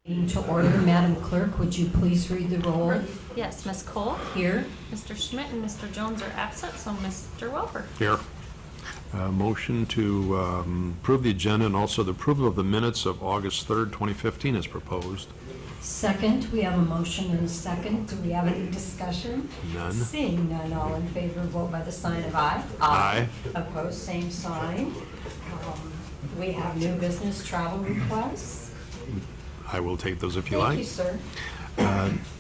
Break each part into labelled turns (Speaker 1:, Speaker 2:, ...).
Speaker 1: Meeting to order. Madam Clerk, would you please read the roll?
Speaker 2: Yes, Ms. Cole,
Speaker 1: Here.
Speaker 2: Mr. Schmidt, and Mr. Jones are absent, so Mr. Welper.
Speaker 3: Here. Motion to approve the agenda and also the approval of the minutes of August 3rd, 2015 is proposed.
Speaker 1: Second, we have a motion and a second. Do we have any discussion?
Speaker 3: None.
Speaker 1: Seeing none, all in favor, vote by the sign of aye.
Speaker 3: Aye.
Speaker 1: Opposed, same sign. We have new business travel requests.
Speaker 3: I will take those if you
Speaker 1: Thank
Speaker 3: like.
Speaker 1: you, sir.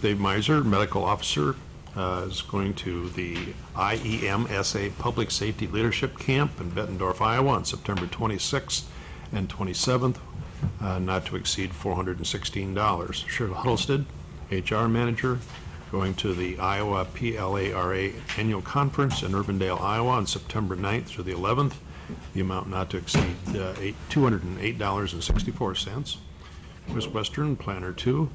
Speaker 3: Dave Meiser, Medical Officer, is going to the IEMSA Public Safety Leadership Camp in Bettendorf, Iowa on September 26th and 27th, not to exceed $416. Cheryl Huddlested, HR Manager, going to the Iowa PLARA Annual Conference in Urbandale, Iowa on September 9th through the 11th, the amount not to exceed $208.64. Chris Western, Planner 2.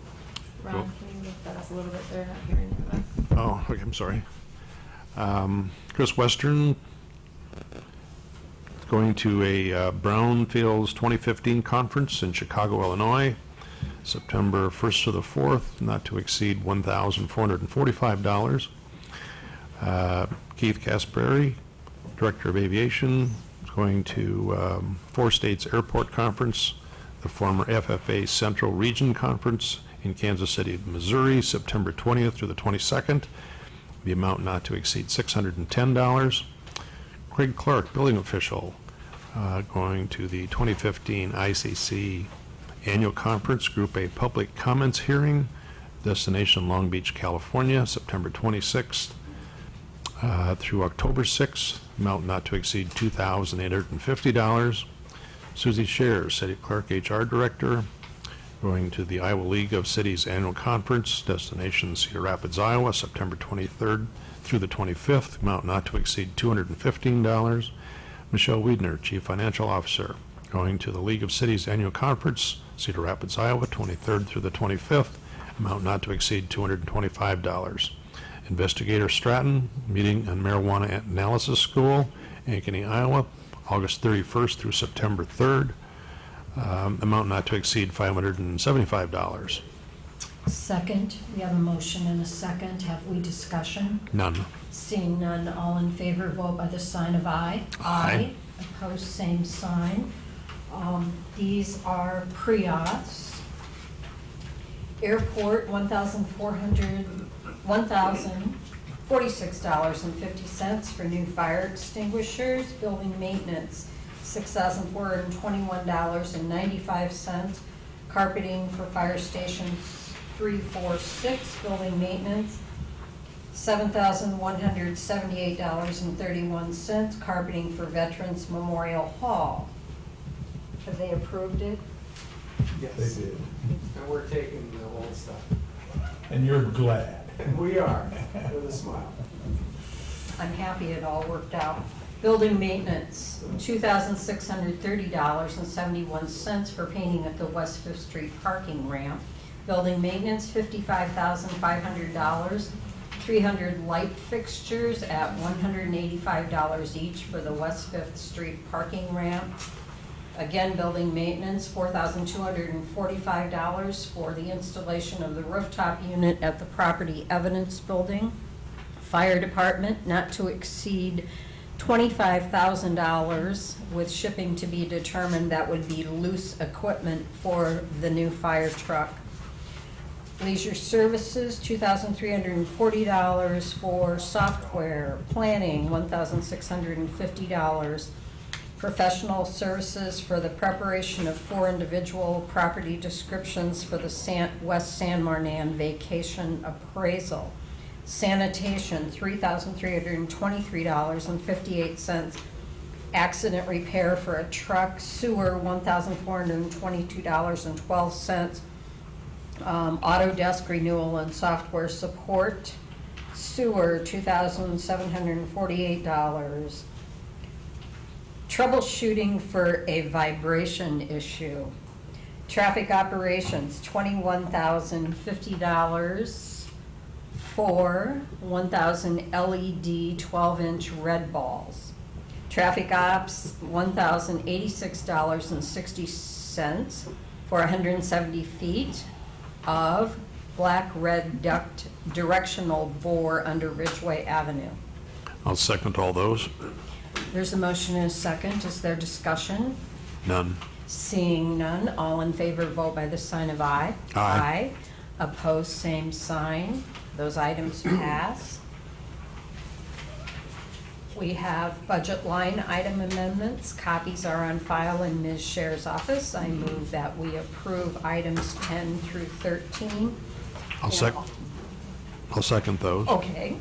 Speaker 2: Ron, can you lift that up a little bit? They're not hearing you.
Speaker 3: Oh, okay, I'm sorry. Chris Western going to a Brownfields 2015 conference in Chicago, Illinois, September 1st to the 4th, not to exceed $1,445. Keith Casperry, Director of Aviation, is going to Four States Airport Conference, the former FFA Central Region Conference in Kansas City, Missouri, September 20th through the 22nd. The amount not to exceed $610. Craig Clark, Building Official, going to the 2015 ICC Annual Conference, Group A Public Comments Hearing, destination Long Beach, California, September 26th through October 6th. Amount not to exceed $2,850. Susie Scher, City Clerk, HR Director, going to the Iowa League of Cities Annual Conference, destination Cedar Rapids, Iowa, September 23rd through the 25th, amount not to exceed $215. Michelle Wiedner, Chief Financial Officer, going to the League of Cities Annual Conference, Cedar Rapids, Iowa, 23rd through the 25th, amount not to exceed $225. Investigator Stratton, meeting on Marijuana Analysis School, Ankeny, Iowa, August 31st through September 3rd, amount not to exceed $575.
Speaker 1: Second, we have a motion and a second. Have we discussion?
Speaker 3: None.
Speaker 1: Seeing none, all in favor, vote by the sign of aye.
Speaker 3: Aye.
Speaker 1: Opposed, same sign. These are pre-auths. Airport, $1,046.50 for new fire extinguishers. Building maintenance, $6,421.95. Carpeting for fire stations 3, 4, 6. Building maintenance, $7,178.31. Carpeting for Veterans Memorial Hall. Have they approved it?
Speaker 4: Yes.
Speaker 5: They did.
Speaker 4: And we're taking the old stuff.
Speaker 5: And you're glad.
Speaker 4: And we are, with a smile.
Speaker 1: I'm happy it all worked out. Building maintenance, $2,630.71 for painting at the West Fifth Street parking ramp. Building maintenance, $55,500. 300 light fixtures at $185 each for the West Fifth Street parking ramp. Again, building maintenance, $4,245 for the installation of the rooftop unit at the Property Evidence Building. Fire Department, not to exceed $25,000 with shipping to be determined. That would be loose equipment for the new fire truck. Leisure Services, $2,340 for software. Planning, $1,650. Professional services for the preparation of 4 individual property descriptions for the West San Marnan vacation appraisal. Sanitation, $3,323.58. Accident repair for a truck. Sewer, $1,422.12. Autodesk renewal and software support. Sewer, $2,748. Troubleshooting for a vibration issue. Traffic operations, $21,050 for 1,000 LED 12-inch red balls. Traffic ops, $1,086.60 for 170 feet. of black red duct directional bore under Ridgeway Avenue.
Speaker 3: I'll second all those.
Speaker 1: There's a motion and a second. Is there discussion?
Speaker 3: None.
Speaker 1: Seeing none, all in favor vote by the sign of aye.
Speaker 3: Aye.
Speaker 1: Opposed, same sign. Those items pass. We have budget line item amendments. Copies are on file in Ms. Scher's office. I move that we approve items 10 through 13.
Speaker 3: I'll second those.
Speaker 1: Okay.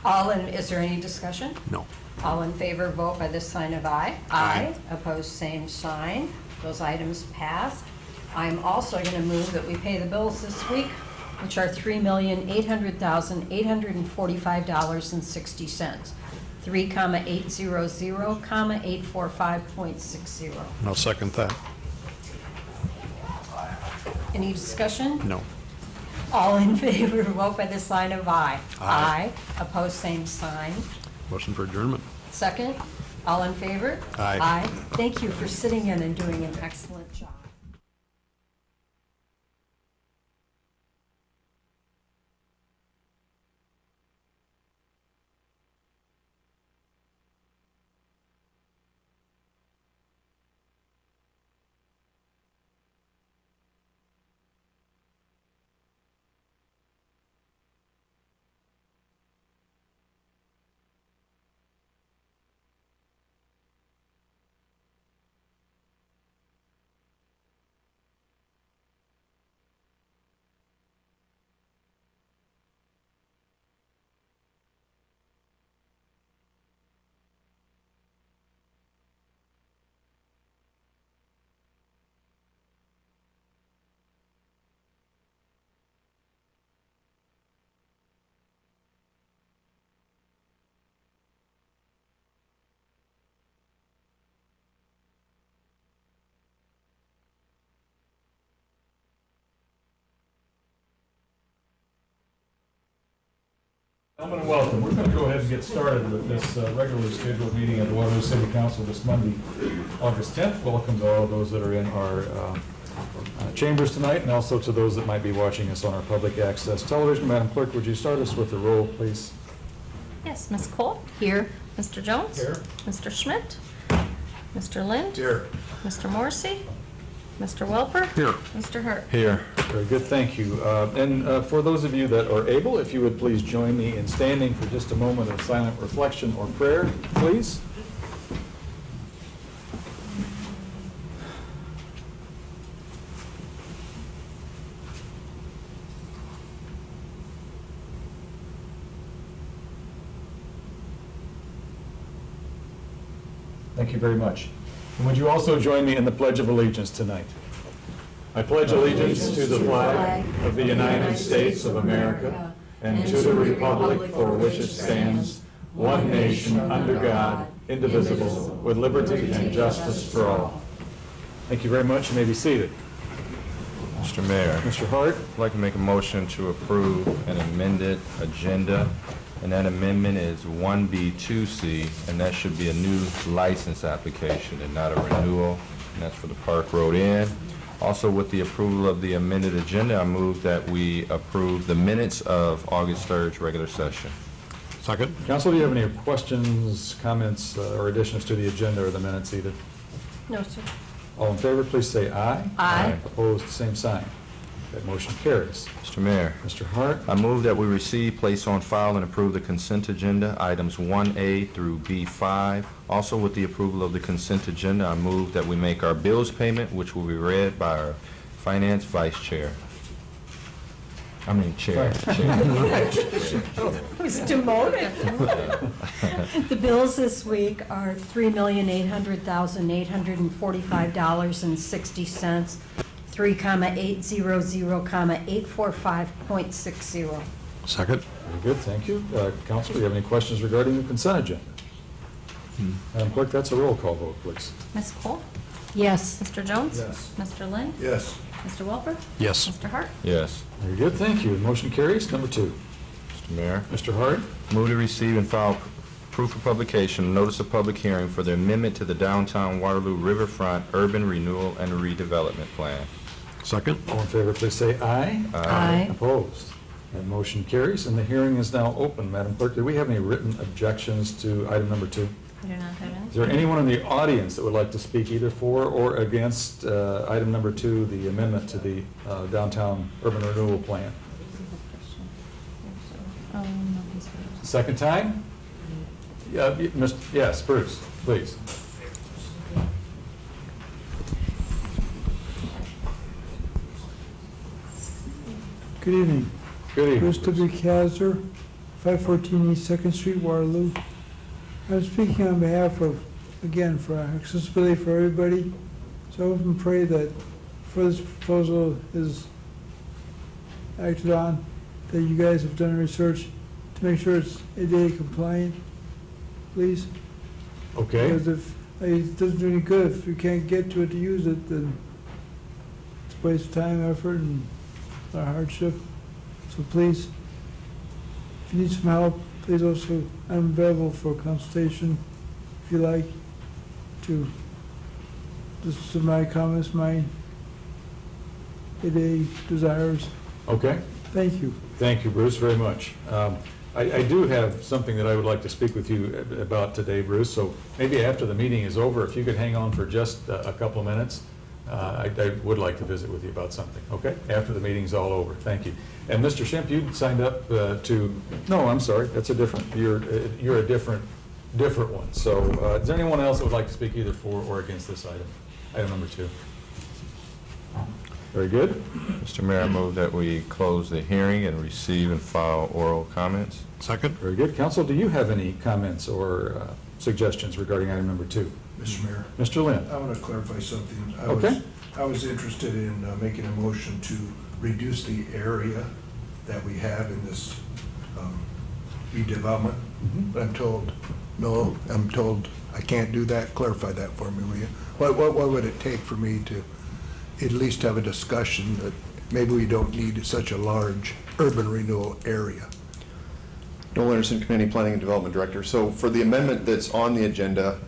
Speaker 1: Is there any discussion?
Speaker 3: No.
Speaker 1: All in favor, vote by the sign of aye.
Speaker 3: Aye.
Speaker 1: Opposed, same sign. Those items passed. I'm also going to move that we pay the bills this week, which are $3,800,845.60. 3,800,845.60.
Speaker 3: I'll second that.
Speaker 1: Any discussion?
Speaker 3: No.
Speaker 1: All in favor, vote by the sign of aye.
Speaker 3: Aye.
Speaker 1: Opposed, same sign.
Speaker 3: Motion for adjournment.
Speaker 1: Second, all in favor?
Speaker 3: Aye.
Speaker 1: Aye. Thank you for sitting in and doing an excellent job.
Speaker 5: Gentlemen, welcome. We're going to go ahead and get started with this regularly scheduled meeting of the Waterloo City Council this Monday, August 10th. Welcome to all of those that are in our chambers tonight, and also to those that might be watching us on our public access television. Madam Clerk, would you start us with the roll, please?
Speaker 2: Yes, Ms. Cole?
Speaker 1: Here.
Speaker 2: Mr. Jones?
Speaker 5: Here.
Speaker 2: Mr. Schmidt? Mr. Lind?
Speaker 5: Here.
Speaker 2: Mr. Morrissey? Mr. Welper?
Speaker 3: Here.
Speaker 2: Mr. Hart?
Speaker 5: Here. Very good, thank you. And for those of you that are able, if you would please join me in standing for just a moment of silent reflection or prayer, please. Thank you very much. And would you also join me in the Pledge of Allegiance tonight? I pledge allegiance to the flag of the United States of America and to the republic for which it stands, one nation, under God, indivisible, with liberty and justice for all. Thank you very much. You may be seated.
Speaker 6: Mr. Mayor,
Speaker 5: Mr. Hart?
Speaker 6: I'd like to make a motion to approve an amended agenda, and that amendment is 1B2C, and that should be a new license application and not a renewal, and that's for the Park Road Inn. Also, with the approval of the amended agenda, I move that we approve the minutes of August 3rd regular session.
Speaker 3: Second?
Speaker 5: Council, do you have any questions, comments, or additions to the agenda or the minutes either?
Speaker 1: No, sir.
Speaker 5: All in favor, please say aye.
Speaker 1: Aye.
Speaker 5: Opposed, same sign. That motion carries.
Speaker 6: Mr. Mayor,
Speaker 5: Mr. Hart?
Speaker 6: I move that we receive, place on file, and approve the consent agenda, items 1A through B5. Also, with the approval of the consent agenda, I move that we make our bills payment, which will be read by our Finance Vice Chair. Chair.
Speaker 1: I was demoted. The bills this week are $3,800,845.60, 3,800,845.60.
Speaker 3: Second?
Speaker 5: Very good, thank you. Council, do you have any questions regarding the consent agenda? Madam Clerk, that's a roll call vote, please.
Speaker 2: Ms. Cole?
Speaker 1: Yes.
Speaker 2: Mr. Jones?
Speaker 5: Yes.
Speaker 2: Mr. Lind?
Speaker 5: Yes.
Speaker 2: Mr. Welper?
Speaker 3: Yes.
Speaker 2: Mr. Hart?
Speaker 6: Yes.
Speaker 5: Very good, thank you. Motion carries. Number 2.
Speaker 6: Mr. Mayor,
Speaker 5: Mr. Hart?
Speaker 6: move to receive and file proof of publication, notice of public hearing for the amendment to the downtown Waterloo Riverfront Urban Renewal and Redevelopment Plan.
Speaker 3: Second?
Speaker 5: All in favor, please say aye.
Speaker 1: Aye.
Speaker 5: Opposed? That motion carries, and the hearing is now open. Madam Clerk, do we have any written objections to item number 2?
Speaker 2: I do not have any.
Speaker 5: Is there anyone in the audience that would like to speak either for or against item number 2, the amendment to the downtown urban renewal plan? Second time? Yeah, yes, Bruce, please.
Speaker 7: Good evening.
Speaker 5: Good evening.
Speaker 7: Bruce W. Kaiser, 514 East Second Street, Waterloo. I'm speaking on behalf of, again, for accessibility for everybody. So I hope and pray that before this proposal is acted on, that you guys have done research to make sure it's ADA compliant, please.
Speaker 5: Okay.
Speaker 7: Because if, it doesn't do any good if you can't get to it to use it, then it's a waste of time, effort, and a hardship. So please, if you need some help, please also, I'm available for consultation, if you like, to, this is my comments, my ADA desires.
Speaker 5: Okay.
Speaker 7: Thank you.
Speaker 5: Thank you, Bruce, very much. I do have something that I would like to speak with you about today, Bruce, so maybe after the meeting is over, if you could hang on for just a couple of minutes, I would like to visit with you about something, okay? After the meeting's all over, thank you. And Mr. Schimpf, you signed up no, I'm sorry, that's a different, you're a different one. So is there anyone else that would like to speak either for or against this item number 2? Very good.
Speaker 6: Mr. Mayor, I move that we close the hearing and receive and file oral comments.
Speaker 3: Second?
Speaker 5: Very good. Council, do you have any comments or suggestions regarding item number 2?
Speaker 8: Mr. Mayor,
Speaker 5: Mr. Lynn?
Speaker 8: I want to clarify something.
Speaker 5: Okay.
Speaker 8: I was interested in making a motion to reduce the area that we have in this redevelopment. But I'm told, no, I can't do that. Clarify that for me, will you? What would it take for me to at least have a discussion that maybe we don't need such a large urban renewal area?
Speaker 9: Noel Anderson, Community Planning and Development Director. So for the amendment that's on the agenda,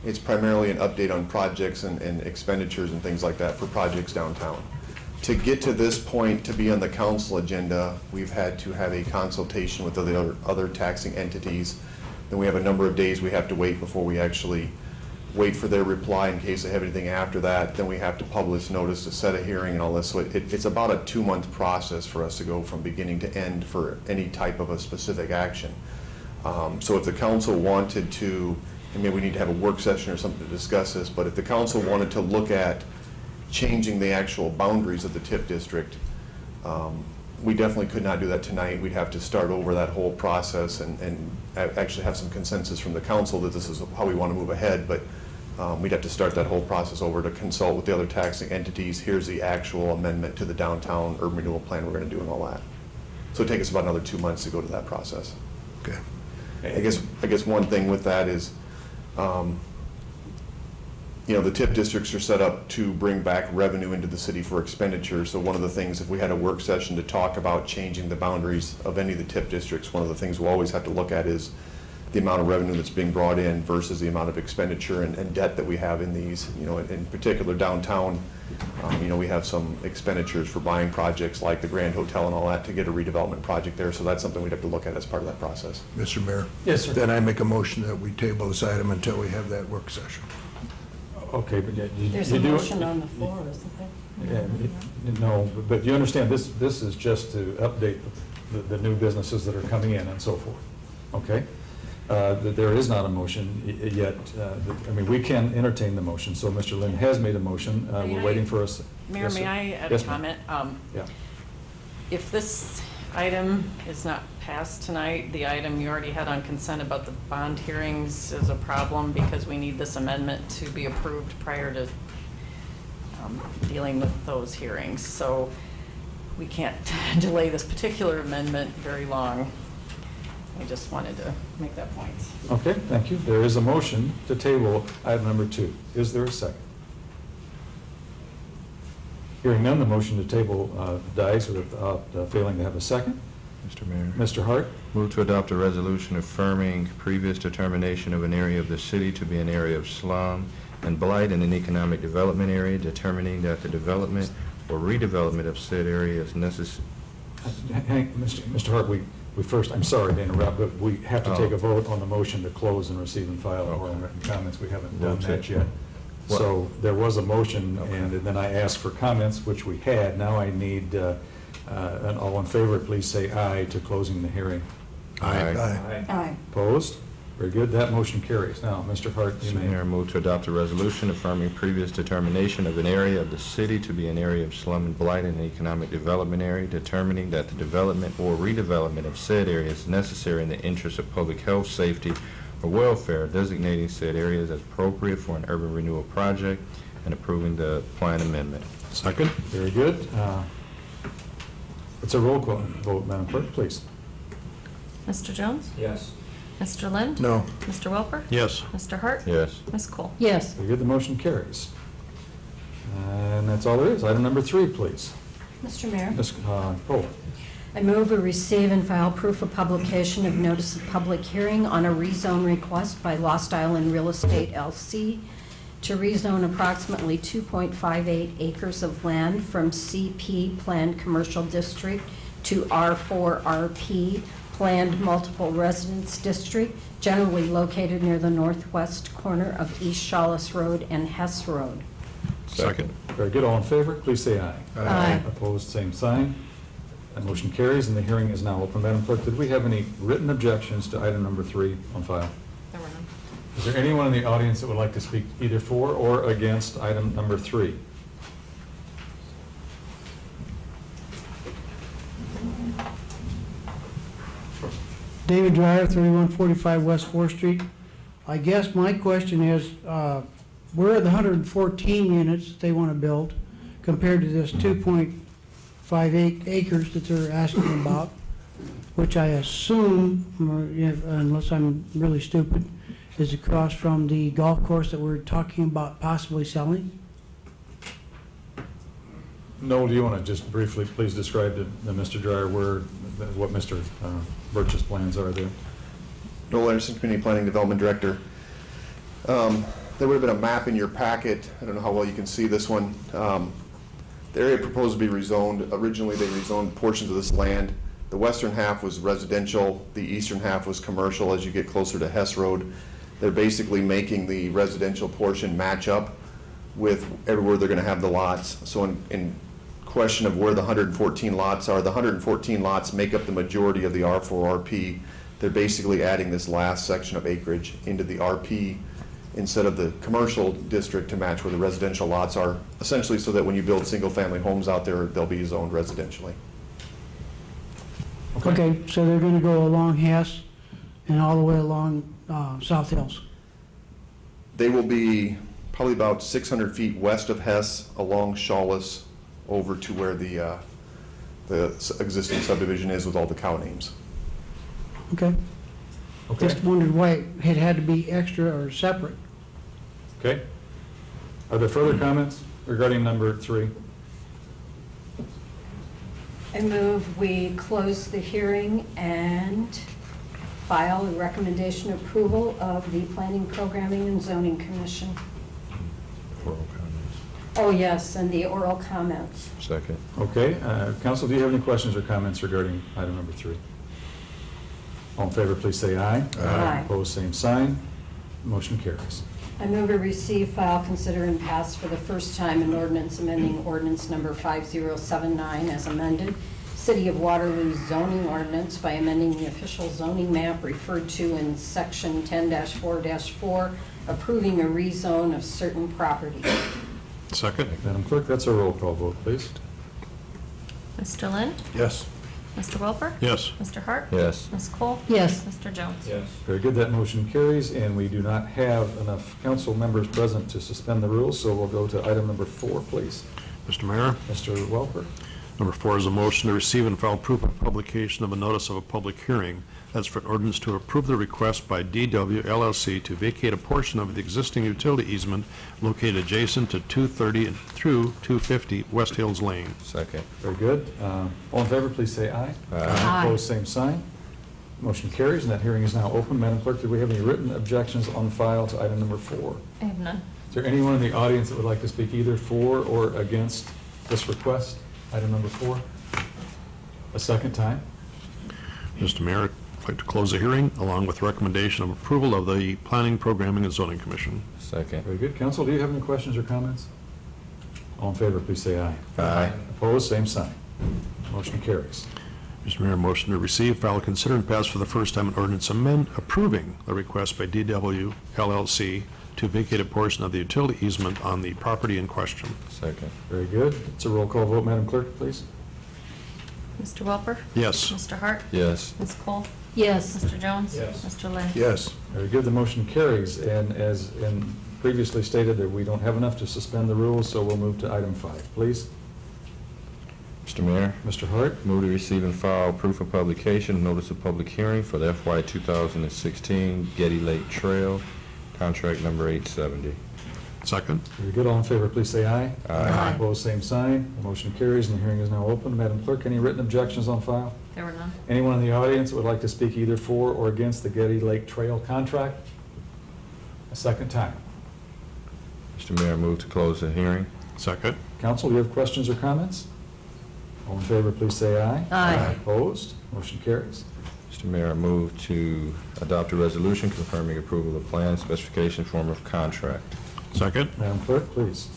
Speaker 9: it's primarily an update on projects and expenditures and things like that for projects downtown. To get to this point, to be on the council agenda, we've had to have a consultation with the other taxing entities. Then we have a number of days we have to wait before we actually wait for their reply in case they have anything after that. Then we have to publish notice to set a hearing and all this. So it's about a 2-month process for us to go from beginning to end for any type of a specific action. So if the council wanted to, and maybe we need to have a work session or something to discuss this, but if the council wanted to look at changing the actual boundaries of the TIF district, we definitely could not do that tonight. We'd have to start over that whole process and actually have some consensus from the council that this is how we want to move ahead, but we'd have to start that whole process over to consult with the other taxing entities. Here's the actual amendment to the downtown urban renewal plan we're going to do and all that. So it'd take us about another 2 months to go to that process.
Speaker 8: Okay.
Speaker 9: I guess one thing with that is, you know, the TIF districts are set up to bring back revenue into the city for expenditure. So one of the things, if we had a work session to talk about changing the boundaries of any of the TIF districts, one of the things we'll always have to look at is the amount of revenue that's being brought in versus the amount of expenditure and debt that we have in these. You know, in particular downtown, you know, we have some expenditures for buying projects like the Grand Hotel and all that to get a redevelopment project there. So that's something we'd have to look at as part of that process.
Speaker 8: Mr. Mayor?
Speaker 5: Yes, sir.
Speaker 8: Then I make a motion that we table this item until we have that work session.
Speaker 5: Okay, but yeah,
Speaker 1: There's
Speaker 5: you
Speaker 1: a
Speaker 5: do.
Speaker 1: motion on the floor, isn't there?
Speaker 5: Yeah, no, but you understand, this is just to update the new businesses that are coming in and so forth, okay? There is not a motion yet. I mean, we can entertain the motion, so Mr. Lynn has made a motion.
Speaker 2: May
Speaker 5: We're
Speaker 2: I-
Speaker 5: waiting for us.
Speaker 2: Mayor,
Speaker 5: Yes, sir.
Speaker 2: may I add a
Speaker 5: Yes, ma'am.
Speaker 2: comment?
Speaker 5: Yeah.
Speaker 2: If this item is not passed tonight, the item you already had on consent about the bond hearings is a problem because we need this amendment to be approved prior to dealing with those hearings. So we can't delay this particular amendment very long. I just wanted to make that point.
Speaker 5: Okay, thank you. There is a motion to table item number 2. Is there a second? Hearing none, the motion to table dies without failing to have a second.
Speaker 6: Mr. Mayor.
Speaker 5: Mr. Hart?
Speaker 6: Move to adopt a resolution affirming previous determination of an area of the city to be an area of slum and blight in an economic development area, determining that the development or redevelopment of said area is necessary.
Speaker 5: Mr. Hart, we first, I'm sorry to interrupt, but we have to take a vote on the motion to close and receive and file oral and written comments. We haven't done that yet.
Speaker 6: What?
Speaker 5: So there was a motion, and then I asked for comments, which we had. Now I need, an all in favor, please say aye to closing the hearing.
Speaker 8: Aye.
Speaker 1: Aye.
Speaker 5: Opposed? Very good, that motion carries. Now, Mr. Hart, you
Speaker 6: Mr.
Speaker 5: may.
Speaker 6: Mayor, move to adopt a resolution affirming previous determination of an area of the city to be an area of slum and blight and economic development area, determining that the development or redevelopment of said area is necessary in the interest of public health, safety, or welfare, designating said areas as appropriate for an urban renewal project, and approving the plan amendment.
Speaker 3: Second?
Speaker 5: Very good. It's a roll call vote, Madam Clerk, please.
Speaker 2: Mr. Jones?
Speaker 4: Yes.
Speaker 2: Mr. Lind?
Speaker 8: No.
Speaker 2: Mr. Welper?
Speaker 3: Yes.
Speaker 2: Mr. Hart?
Speaker 6: Yes.
Speaker 2: Ms. Cole?
Speaker 1: Yes.
Speaker 5: Very good, the motion carries. And that's all there is. Item number 3, please.
Speaker 1: Mr. Mayor?
Speaker 5: Ms. Cole.
Speaker 1: I move we receive and file proof of publication of notice of public hearing on a rezone request by Lost Island Real Estate LC to rezone approximately 2.58 acres of land from CP Planned Commercial District to R4RP Planned Multiple Residence District, generally located near the northwest corner of East Shawless Road and Hess Road.
Speaker 3: Second.
Speaker 5: Very good, all in favor, please say aye.
Speaker 1: Aye.
Speaker 5: Opposed, same sign. That motion carries, and the hearing is now open. Madam Clerk, did we have any written objections to item number 3 on file?
Speaker 2: There were none.
Speaker 5: Is there anyone in the audience that would like to speak either for or against item number 3?
Speaker 7: David Dryer, 3145 West 4th Street. I guess my question is, where are the 114 units that they want to build compared to this 2.58 acres that they're asking about, which I assume, unless I'm really stupid, is across from the golf course that we're talking about possibly selling?
Speaker 5: Noel, do you want to just briefly, please describe to Mr. Dryer what Mr. Birch's plans are there?
Speaker 9: Noel Anderson, Community Planning Development Director. There would have been a map in your packet. I don't know how well you can see this one. The area proposed to be rezoned. Originally, they rezoned portions of this land. The western half was residential. The eastern half was commercial as you get closer to Hess Road. They're basically making the residential portion match up with everywhere they're going to have the lots. So in question of where the 114 lots are, the 114 lots make up the majority of the R4RP. They're basically adding this last section of acreage into the RP instead of the commercial district to match where the residential lots are, essentially so that when you build single-family homes out there, they'll be zoned residentially.
Speaker 7: Okay, so they're going to go along Hess and all the way along South Hills.
Speaker 9: They will be probably about 600 feet west of Hess, along Shawless, over to where the existing subdivision is with all the cow names.
Speaker 7: Okay.
Speaker 5: Okay.
Speaker 7: Just wondered why it had to be extra or separate.
Speaker 5: Okay. Are there further comments regarding number 3?
Speaker 1: I move we close the hearing and file a recommendation approval of the Planning, Programming, and Zoning Commission.
Speaker 6: Oral comments.
Speaker 1: Oh, yes, and the oral comments.
Speaker 6: Second.
Speaker 5: Okay. Council, do you have any questions or comments regarding item number 3? All in favor, please say aye.
Speaker 1: Aye.
Speaker 5: Opposed, same sign. Motion carries.
Speaker 1: I move to receive, file, consider, and pass for the first time an ordinance amending ordinance number 5079 as amended, City of Waterloo zoning ordinance by amending the official zoning map referred to in section 10-4-4, approving a rezone of certain property.
Speaker 3: Second?
Speaker 5: Madam Clerk, that's a roll call vote, please.
Speaker 2: Mr. Lind?
Speaker 8: Yes.
Speaker 2: Mr. Welper?
Speaker 3: Yes.
Speaker 2: Mr. Hart?
Speaker 6: Yes.
Speaker 2: Ms. Cole?
Speaker 1: Yes.
Speaker 2: Mr. Jones?
Speaker 4: Yes.
Speaker 5: Very good, that motion carries, and we do not have enough council members present to suspend the rules, so we'll go to item number 4, please.
Speaker 3: Mr. Mayor,
Speaker 5: Mr. Welper.
Speaker 3: number 4 is a motion to receive and file proof of publication of a notice of a public hearing. That's for an ordinance to approve the request by DW LLC to vacate a portion of the existing utility easement located adjacent to 230 through 250 West Hills Lane.
Speaker 6: Second.
Speaker 5: Very good. All in favor, please say aye.
Speaker 1: Aye.
Speaker 5: Opposed, same sign. Motion carries, and that hearing is now open. Madam Clerk, do we have any written objections on file to item number 4?
Speaker 2: I have none.
Speaker 5: Is there anyone in the audience that would like to speak either for or against this request, item number 4, a second time.
Speaker 3: Mr. Mayor, I'd like to close the hearing along with recommendation of approval of the Planning, Programming, and Zoning Commission.
Speaker 6: Second.
Speaker 5: Very good. Council, do you have any questions or comments? All in favor, please say aye.
Speaker 6: Aye.
Speaker 5: Opposed, same sign. Motion carries.
Speaker 3: Mr. Mayor, motion to receive, file, consider, and pass for the first time an ordinance approving the request by DW LLC to vacate a portion of the utility easement on the property in question.
Speaker 6: Second.
Speaker 5: Very good. It's a roll call vote. Madam Clerk, please.
Speaker 2: Mr. Welper?
Speaker 3: Yes.
Speaker 2: Mr. Hart?
Speaker 6: Yes.
Speaker 2: Ms. Cole? Yes. Mr. Jones?
Speaker 4: Yes.
Speaker 2: Mr. Lynn?
Speaker 8: Yes.
Speaker 5: Very good. The motion carries. And as previously stated, that we don't have enough to suspend the rules, so we'll move to item 5, please.
Speaker 6: Mr. Mayor,
Speaker 5: Mr. Hart?
Speaker 6: move to receive and file proof of publication, notice of public hearing for the FY 2016 Getty Lake Trail, contract number 870.
Speaker 3: Second.
Speaker 5: Very good. All in favor, please say aye.
Speaker 6: Aye.
Speaker 5: Opposed, same sign. The motion carries, and the hearing is now open. Madam Clerk, any written objections on file?
Speaker 2: There were none.
Speaker 5: Anyone in the audience that would like to speak either for or against the Getty Lake Trail contract? A second time.
Speaker 6: Mr. Mayor, move to close the hearing.
Speaker 3: Second.
Speaker 5: Council, do you have questions or comments? All in favor, please say aye.
Speaker 2: Aye.
Speaker 5: Opposed? Motion carries.
Speaker 6: Mr. Mayor, I move to adopt a resolution confirming approval of plan, specification, form of contract.
Speaker 3: Second.
Speaker 5: Madam Clerk, please.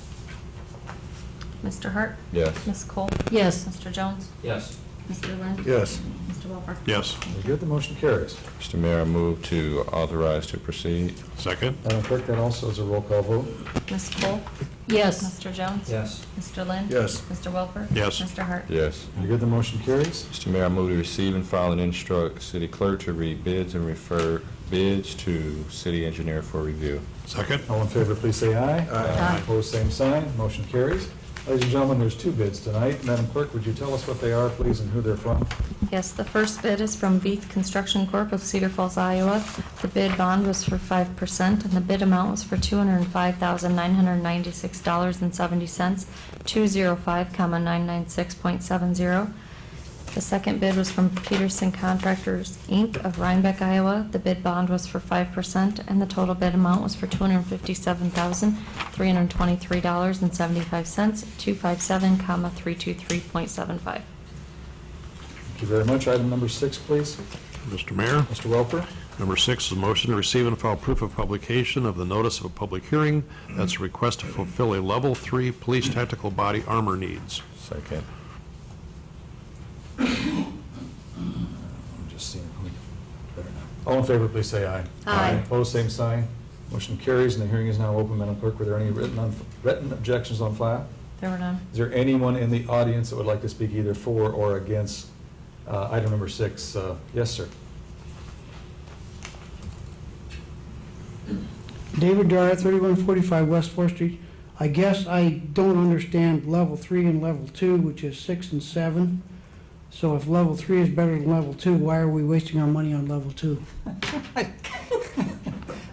Speaker 2: Mr. Hart?
Speaker 6: Yes.
Speaker 2: Ms. Cole? Yes. Mr. Jones?
Speaker 4: Yes.
Speaker 2: Mr. Lynn?
Speaker 8: Yes.
Speaker 2: Mr. Welper?
Speaker 3: Yes.
Speaker 5: Very good. The motion carries.
Speaker 6: Mr. Mayor, I move to authorize to proceed.
Speaker 3: Second.
Speaker 5: Madam Clerk, that also is a roll call vote.
Speaker 2: Ms. Cole? Yes. Mr. Jones?
Speaker 4: Yes.
Speaker 2: Mr. Lynn?
Speaker 8: Yes.
Speaker 2: Mr. Welper?
Speaker 3: Yes.
Speaker 2: Mr. Hart?
Speaker 6: Yes.
Speaker 5: Very good. The motion carries.
Speaker 6: Mr. Mayor, I move to receive and file and instruct city clerk to read bids and refer bids to city engineer for review.
Speaker 3: Second.
Speaker 5: All in favor, please say aye.
Speaker 2: Aye.
Speaker 5: Opposed, same sign. Motion carries. Ladies and gentlemen, there's 2 bids tonight. Madam Clerk, would you tell us what they are, please, and who they're from?
Speaker 10: Yes, the first bid is from Beath Construction Corp. of Cedar Falls, Iowa. The bid bond was for 5%, and the bid amount was for $205,996.70, 205,996.70. The second bid was from Peterson Contractors, Inc. of Rhinebeck, Iowa. The bid bond was for 5%, and the total bid amount was for $257,323.75, 257,323.75.
Speaker 5: Thank you very much. Item number 6, please.
Speaker 3: Mr. Mayor,
Speaker 5: Mr. Welper?
Speaker 3: number 6 is a motion to receive and file proof of publication of the notice of a public hearing. That's a request to fulfill a Level 3 police tactical body armor needs.
Speaker 6: Second.
Speaker 5: I'm just seeing who. Better not. All in favor, please say aye.
Speaker 2: Aye.
Speaker 5: Opposed, same sign. Motion carries, and the hearing is now open. Madam Clerk, were there any written objections on file?
Speaker 10: There were none.
Speaker 5: Is there anyone in the audience that would like to speak either for or against item number 6? Yes, sir.
Speaker 11: David Dyer, 3145 West 4th Street. I guess I don't understand level 3 and level 2, which is 6 and 7. So if level 3 is better than level 2, why are we wasting our money on level 2?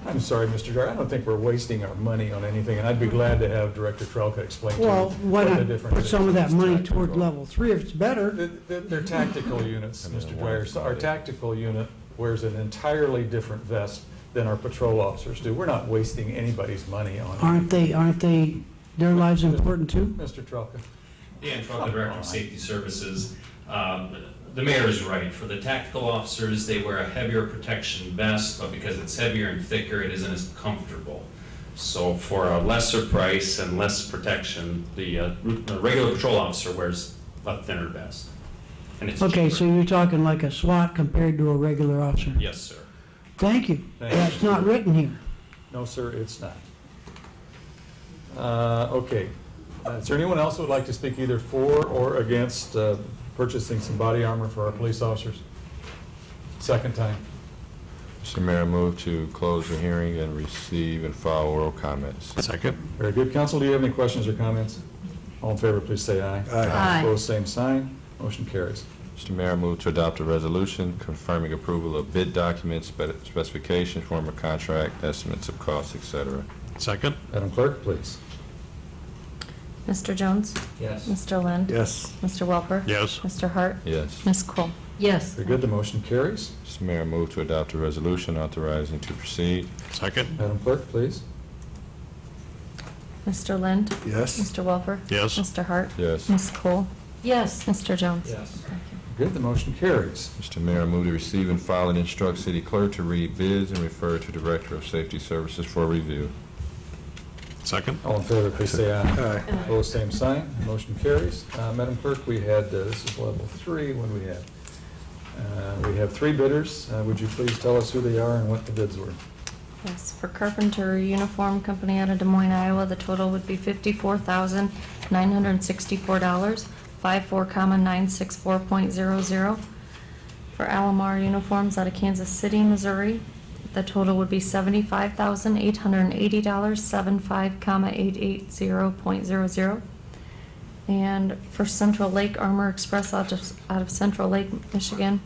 Speaker 5: I'm sorry, Mr. Dyer, I don't think we're wasting our money on anything, and I'd be glad to have Director Trelka explain to you
Speaker 11: Well, why
Speaker 5: what the
Speaker 11: not
Speaker 5: difference
Speaker 11: put
Speaker 5: is.
Speaker 11: some of that money
Speaker 5: Tactical.
Speaker 11: toward level 3 if it's better?
Speaker 5: They're tactical units,
Speaker 6: I mean,
Speaker 5: Mr.
Speaker 6: the
Speaker 5: Dwyer.
Speaker 6: one's
Speaker 5: So our
Speaker 6: not it.
Speaker 5: tactical unit wears an entirely different vest than our patrol officers do. We're not wasting anybody's money on it.
Speaker 11: Aren't they, their lives important too?
Speaker 5: Mr. Trelka?
Speaker 12: Dan Trump, the Director of Safety Services. The mayor is right. For the tactical officers, they wear a heavier protection vest, but because it's heavier and thicker, it isn't as comfortable. So for a lesser price and less protection, the regular patrol officer wears a thinner vest. And it's
Speaker 11: Okay,
Speaker 12: cheaper.
Speaker 11: so you're talking like a SWAT compared to a regular officer?
Speaker 12: Yes, sir.
Speaker 11: Thank you.
Speaker 5: Thank you.
Speaker 11: That's not written here.
Speaker 5: No, sir, it's not. Okay. Is there anyone else who would like to speak either for or against purchasing some body armor for our police officers? Second time.
Speaker 6: Mr. Mayor, I move to close the hearing and receive and file oral comments.
Speaker 3: Second.
Speaker 5: Very good. Council, do you have any questions or comments? All in favor, please say aye.
Speaker 2: Aye.
Speaker 5: Opposed, same sign. Motion carries.
Speaker 6: Mr. Mayor, I move to adopt a resolution confirming approval of bid documents, specifications, form of contract, estimates of costs, etc.
Speaker 3: Second.
Speaker 5: Madam Clerk, please.
Speaker 10: Mr. Jones?
Speaker 4: Yes.
Speaker 10: Mr. Lynn?
Speaker 8: Yes.
Speaker 10: Mr. Welper?
Speaker 3: Yes.
Speaker 10: Mr. Hart?
Speaker 6: Yes.
Speaker 10: Ms. Cole?
Speaker 2: Yes.
Speaker 5: Very good. The motion carries.
Speaker 6: Mr. Mayor, I move to adopt a resolution authorizing to proceed.
Speaker 3: Second.
Speaker 5: Madam Clerk, please.
Speaker 10: Mr. Lind?
Speaker 8: Yes?
Speaker 10: Mr. Welper?
Speaker 3: Yes.
Speaker 10: Mr. Hart?
Speaker 6: Yes.
Speaker 10: Ms. Cole?
Speaker 1: Yes.
Speaker 10: Mr. Jones?
Speaker 4: Yes.
Speaker 10: Thank you.
Speaker 5: Good, the motion carries.
Speaker 6: Mr. Mayor, I move to receive and file and instruct city clerk to read bids and refer to Director of Safety Services for review.
Speaker 3: Second?
Speaker 5: All in favor, please say aye.
Speaker 8: Aye.
Speaker 5: Opposed, same sign. Motion carries. Madam Clerk, we had, this is level 3, what do we have? We have 3 bidders. Would you please tell us who they are and what the bids were?
Speaker 10: Yes, for Carpenter Uniform Company out of Des Moines, Iowa, the total would be $54,964, 54,964.00. For Alomar Uniforms out of Kansas City, Missouri, the total would be $75,880, 75,880.00. And for Central Lake Armor Express out of Central Lake, Michigan,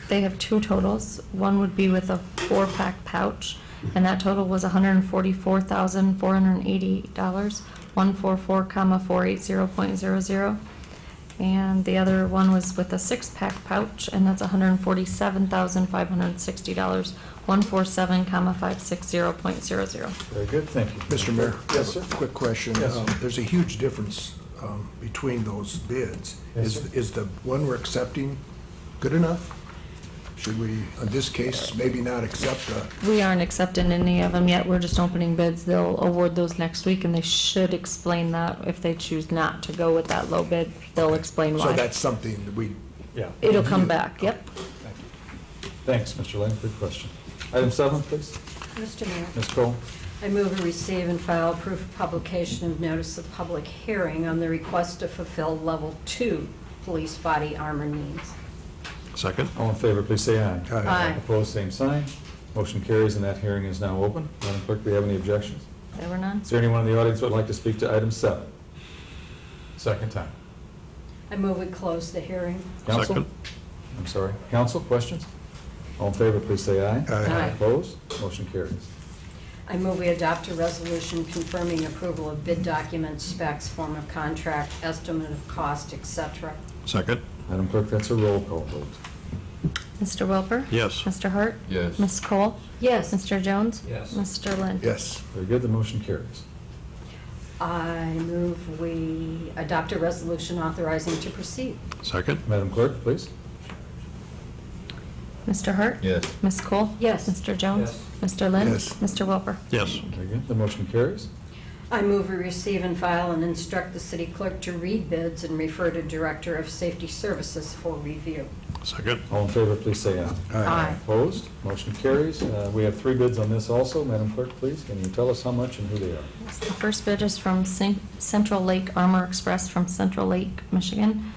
Speaker 10: they have 2 totals. One would be with a 4-pack pouch, and that total was $144,480, 144,480.00. And the other one was with a 6-pack pouch, and that's $147,560, 147,560.00.
Speaker 5: Very good, thank you.
Speaker 8: Mr. Mayor?
Speaker 5: Yes, sir.
Speaker 8: Quick question.
Speaker 5: Yes, sir.
Speaker 8: There's a huge difference between those bids.
Speaker 5: Yes, sir.
Speaker 8: Is the one we're accepting good enough? Should we, in this case, maybe not accept
Speaker 10: We aren't accepting any of them yet. We're just opening bids. They'll award those next week, and they should explain that if they choose not to go with that low bid. They'll explain why.
Speaker 8: so that's something that we,
Speaker 5: Yeah.
Speaker 10: It'll come back, yep.
Speaker 5: Thank you. Thanks, Mr. Lane, good question. Item 7, please.
Speaker 1: Mr. Mayor,
Speaker 5: Ms. Cole?
Speaker 1: I move to receive and file proof of publication of notice of public hearing on the request to fulfill Level 2 police body armor needs.
Speaker 3: Second?
Speaker 5: All in favor, please say aye.
Speaker 1: Aye.
Speaker 5: Opposed, same sign. Motion carries, and that hearing is now open. Madam Clerk, do we have any objections?
Speaker 10: There were none.
Speaker 5: Is there anyone in the audience who would like to speak to item 7? Second time.
Speaker 1: I move we close the hearing.
Speaker 5: Counsel?
Speaker 3: Second.
Speaker 5: I'm sorry. Counsel, questions? All in favor, please say aye.
Speaker 1: Aye.
Speaker 5: Opposed? Motion carries.
Speaker 1: I move we adopt a resolution confirming approval of bid documents, specs, form of contract, estimate of cost, etc.
Speaker 3: Second?
Speaker 5: Madam Clerk, that's a roll call vote.
Speaker 10: Mr. Welper?
Speaker 3: Yes.
Speaker 10: Mr. Hart?
Speaker 6: Yes.
Speaker 10: Ms. Cole?
Speaker 1: Yes.
Speaker 10: Mr. Jones?
Speaker 4: Yes.
Speaker 10: Mr. Lind?
Speaker 8: yes.
Speaker 5: Very good, the motion carries.
Speaker 1: I move we adopt a resolution authorizing to proceed.
Speaker 3: Second?
Speaker 5: Madam Clerk, please.
Speaker 10: Mr. Hart?
Speaker 6: Yes.
Speaker 10: Ms. Cole?
Speaker 1: Yes.
Speaker 10: Mr. Jones?
Speaker 4: Yes.
Speaker 10: Mr. Lind?
Speaker 8: Yes.
Speaker 10: Mr. Welper?
Speaker 3: Yes.
Speaker 5: Very good, the motion carries.
Speaker 1: I move we receive and file and instruct the city clerk to read bids and refer to Director of Safety Services for review.
Speaker 3: Second?
Speaker 5: All in favor, please say aye.
Speaker 1: Aye.
Speaker 5: Opposed? Motion carries. We have 3 bids on this also. Madam Clerk, please, can you tell us how much and who they are?
Speaker 10: Yes, the first bid is from Central Lake Armor Express from Central Lake, Michigan.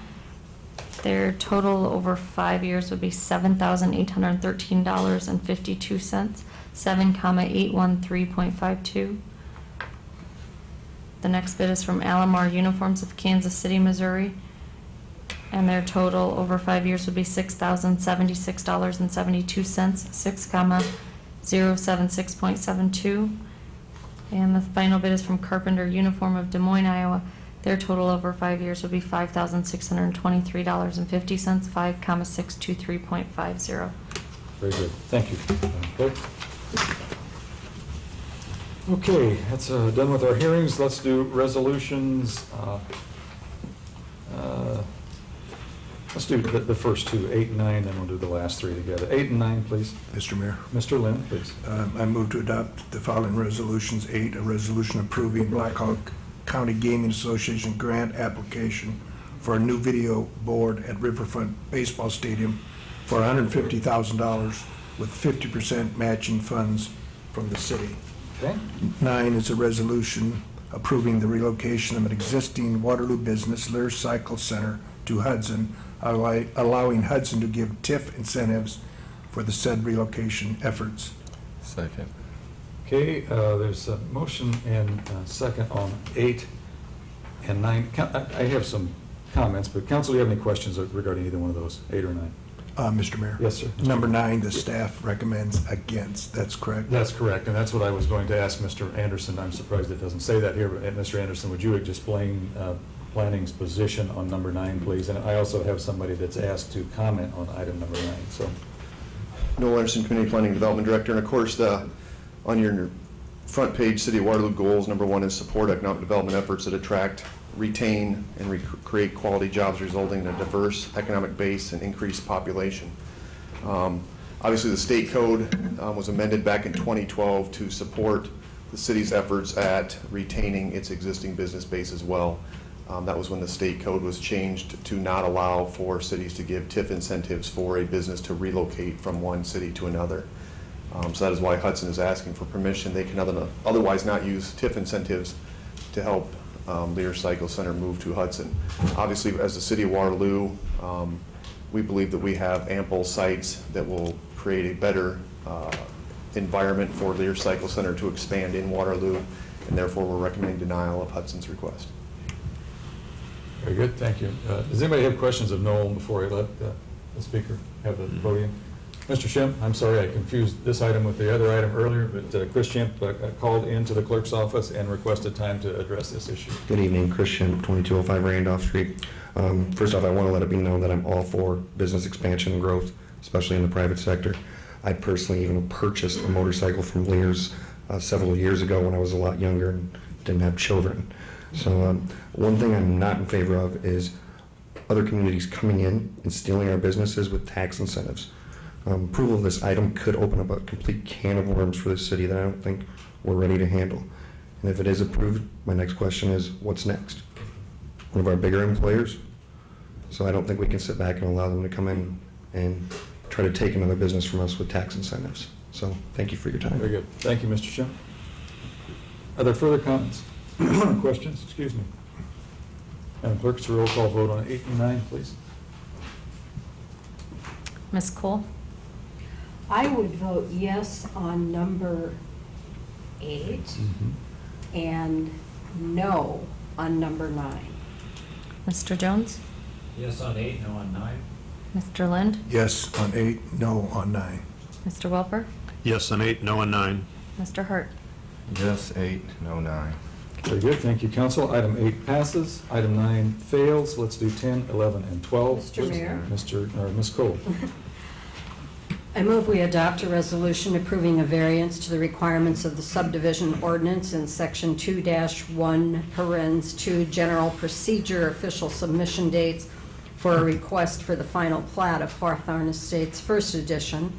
Speaker 10: Their total over 5 years would be $7,813.52, 7,813.52. The next bid is from Alomar Uniforms of Kansas City, Missouri, and their total over 5 years would be $6,076.72, 6,076.72. And the final bid is from Carpenter Uniform of Des Moines, Iowa. Their total over 5 years would be $5,623.50, 5,623.50.
Speaker 5: Very good. Thank you, Madam Clerk. Okay, that's done with our hearings. Let's do resolutions. Let's do the first 2, 8 and 9, then we'll do the last 3 together. 8 and 9, please.
Speaker 8: Mr. Mayor?
Speaker 5: Mr. Lynn, please.
Speaker 8: I move to adopt the following resolutions. 8, a resolution approving Blackhawk County Gaming Association grant application for a new video board at Riverfront Baseball Stadium for $150,000 with 50% matching funds from the city.
Speaker 5: Okay.
Speaker 8: 9 is a resolution approving the relocation of an existing Waterloo business, Lear Cycle Center, to Hudson, allowing Hudson to give TIF incentives for the said relocation efforts.
Speaker 6: Second.
Speaker 5: Okay, there's a motion and second on 8 and 9. I have some comments, but council, do you have any questions regarding either one of those, 8 or 9?
Speaker 8: Mr. Mayor?
Speaker 5: Yes, sir.
Speaker 8: Number 9, the staff recommends against. That's correct?
Speaker 5: That's correct, and that's what I was going to ask Mr. Anderson. I'm surprised it doesn't say that here, but Mr. Anderson, would you explain planning's position on number 9, please? And I also have somebody that's asked to comment on item number 9, so.
Speaker 9: Noel Anderson, Community Planning and Development Director, and of course, on your front page City of Waterloo goals, number one is support economic development efforts that attract, retain, and create quality jobs resulting in a diverse economic base and increased population. Obviously, the state code was amended back in 2012 to support the city's efforts at retaining its existing business base as well. That was when the state code was changed to not allow for cities to give TIF incentives for a business to relocate from one city to another. So that is why Hudson is asking for permission. They can otherwise not use TIF incentives to help Lear Cycle Center move to Hudson. Obviously, as the City of Waterloo, we believe that we have ample sites that will create a better environment for Lear Cycle Center to expand in Waterloo, and therefore we're recommending denial of Hudson's request.
Speaker 5: Very good, thank you. Does anybody have questions of Noel before I let the speaker have the podium? Mr. Schimpf, I'm sorry I confused this item with the other item earlier, but Chris Schimpf called into the clerk's office and requested time to address this issue.
Speaker 13: Good evening, Chris Schimpf, 2205 Randolph Street. First off, I want to let it be known that I'm all for business expansion and growth, especially in the private sector. I personally even purchased a motorcycle from Lear's several years ago when I was a lot younger and didn't have children. So one thing I'm not in favor of is other communities coming in and stealing our businesses with tax incentives. Approval of this item could open up a complete can of worms for the city that I don't think we're ready to handle. And if it is approved, my next question is, what's next? One of our bigger employers? So I don't think we can sit back and allow them to come in and try to take another business from us with tax incentives. So thank you for your time.
Speaker 5: Very good. Thank you, Mr. Schimpf. Are there further comments? Questions? Excuse me. Madam Clerk, it's a roll call vote on 8 and 9, please.
Speaker 10: Ms. Cole?
Speaker 1: I would vote yes on number 8 and no on number 9.
Speaker 10: Mr. Jones?
Speaker 14: Yes on 8, no on 9.
Speaker 10: Mr. Lind?
Speaker 8: Yes on 8, no on 9.
Speaker 10: Mr. Welper?
Speaker 3: Yes on 8, no on 9.
Speaker 10: Mr. Hart?
Speaker 6: Yes, 8, no 9.
Speaker 5: Very good, thank you, council. Item 8 passes. Item 9 fails. Let's do 10, 11, and 12.
Speaker 1: Mr. Mayor?
Speaker 5: Ms. Cole.
Speaker 1: I move we adopt a resolution approving a variance to the requirements of the subdivision ordinance in section 2-1, parens 2, general procedure, official submission dates for a request for the final plat of Hawthorne Estates First Edition.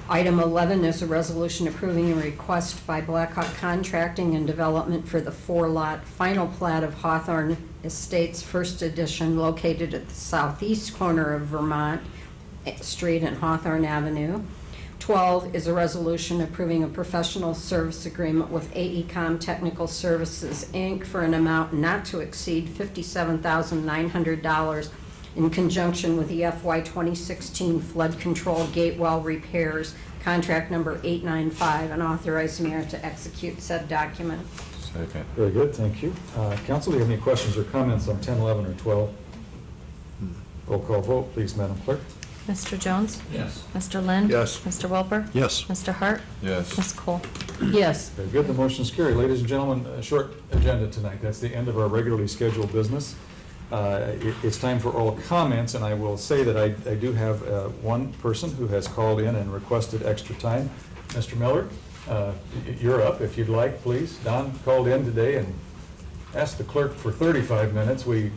Speaker 1: Item 11 is a resolution approving a request by Blackhawk Contracting and Development for the 4-lot final plat of Hawthorne Estates First Edition located at the southeast corner of Vermont Street and Hawthorne Avenue. 12 is a resolution approving a professional service agreement with AECom Technical Services, Inc. for an amount not to exceed $57,900 in conjunction with the FY 2016 flood control gate well repairs, contract number 895, and authorize mayor to execute said document.
Speaker 6: Second.
Speaker 5: Very good, thank you. Council, do you have any questions or comments on 10, 11, or 12? Roll call vote, please, Madam Clerk.
Speaker 10: Mr. Jones?
Speaker 14: Yes.
Speaker 10: Mr. Lind?
Speaker 8: Yes.
Speaker 10: Mr. Welper?
Speaker 3: Yes.
Speaker 10: Mr. Hart?
Speaker 6: Yes.
Speaker 10: Ms. Cole?
Speaker 1: Yes.
Speaker 5: Very good, the motion is carried. Ladies and gentlemen, a short agenda tonight. That's the end of our regularly scheduled business. It's time for all comments, and I will say that I do have one person who has called in and requested extra time. Mr. Miller, you're up if you'd like, please. Don called in today and asked the clerk for 35 minutes. We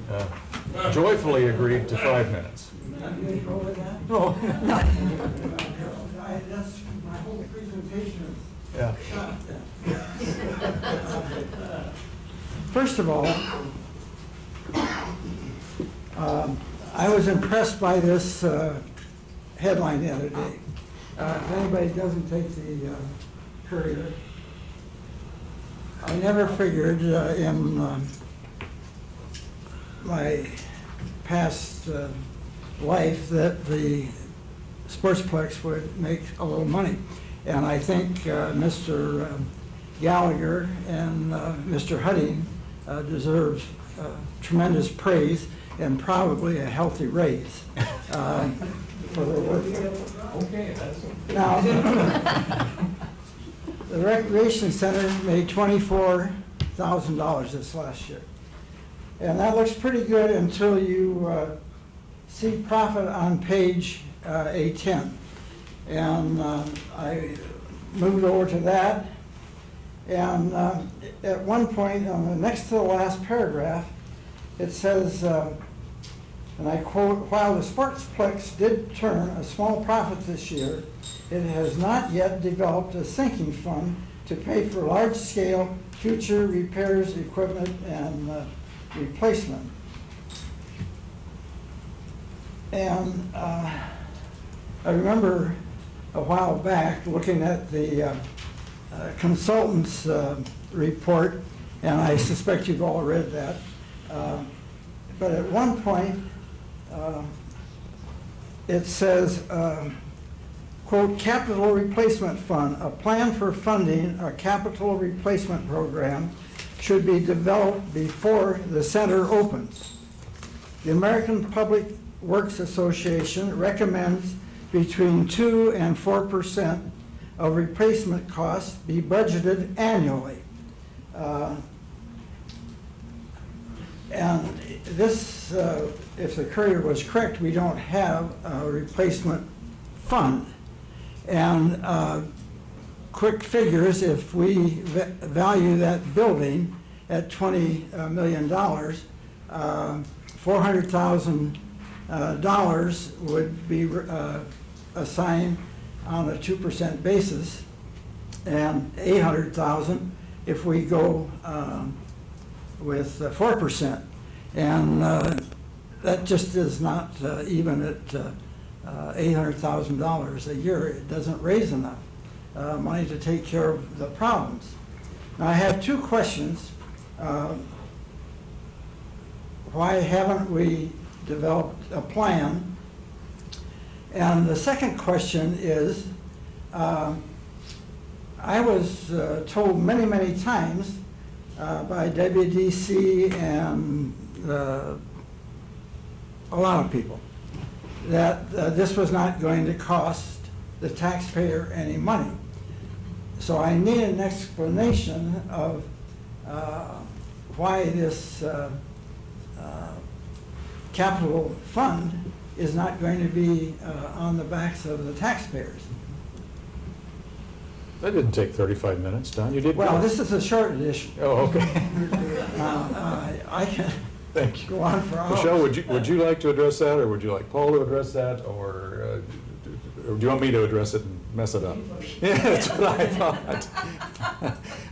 Speaker 5: joyfully agreed to 5 minutes. No.
Speaker 7: That's my whole presentation.
Speaker 5: Yeah.
Speaker 7: First of all, I was impressed by this headline the other day. If anybody doesn't take the Courier, I never figured in my past life that the Sportsplex would make a little money. And I think Mr. Gallagher and Mr. Hudding deserve tremendous praise and probably a healthy raise for their work.
Speaker 14: Okay, that's...
Speaker 7: Now, the Recreation Center made $24,000 this last year. And that looks pretty good until you see profit on page A10. And I moved over to that, And at one point, next to the last paragraph, it says, and I quote, "While the Sportsplex did turn a small profit this year, it has not yet developed a sinking fund to pay for large-scale future repairs, equipment, and replacement." And I remember a while back looking at the consultant's report, and I suspect you've all read that. But at one point, it says, quote, "Capital Replacement Fund, a plan for funding a capital replacement program should be developed before the center opens. The American Public Works Association recommends between 2 and 4% of replacement costs be budgeted annually." And this, if the Courier was correct, we don't have a replacement fund. And quick figures, if we value that building at $20 million, $400,000 would be assigned on a 2% basis, and $800,000 if we go with 4%. And that just is not even at $800,000 a year. It doesn't raise enough money to take care of the problems. Now, I have two questions. Why haven't we developed a plan? And the second question is, I was told many, many times by WDC and a lot of people that this was not going to cost the taxpayer any money. So I need an explanation of why this capital fund is not going to be on the backs of the taxpayers.
Speaker 5: That didn't take 35 minutes, Don. You did
Speaker 7: Well,
Speaker 5: good.
Speaker 7: this is a short edition.
Speaker 5: Oh, okay.
Speaker 7: I can
Speaker 5: Thank you.
Speaker 7: go on for hours.
Speaker 5: Michelle, would you like to address that, or would you like Paul to address that, or do you want me to address it and mess it up? Yeah, that's what I thought.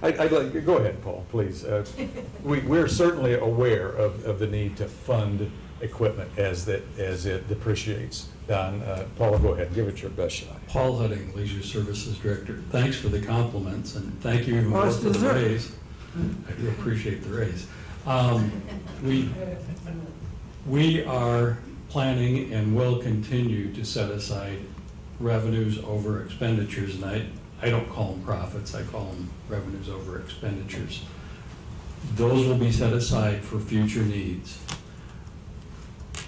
Speaker 5: I'd like, go ahead, Paul, please. We're certainly aware of the need to fund equipment as it depreciates. Don, Paul, go ahead, give it your best shot.
Speaker 15: Paul Hudding, Leisure Services Director. Thanks for the compliments, and thank you even
Speaker 7: Well,
Speaker 15: more
Speaker 7: it's
Speaker 15: for the
Speaker 7: deserved.
Speaker 15: raise. I do appreciate the raise. We are planning and will continue to set aside revenues over expenditures, and I don't call them profits, I call them revenues over expenditures. Those will be set aside for future needs.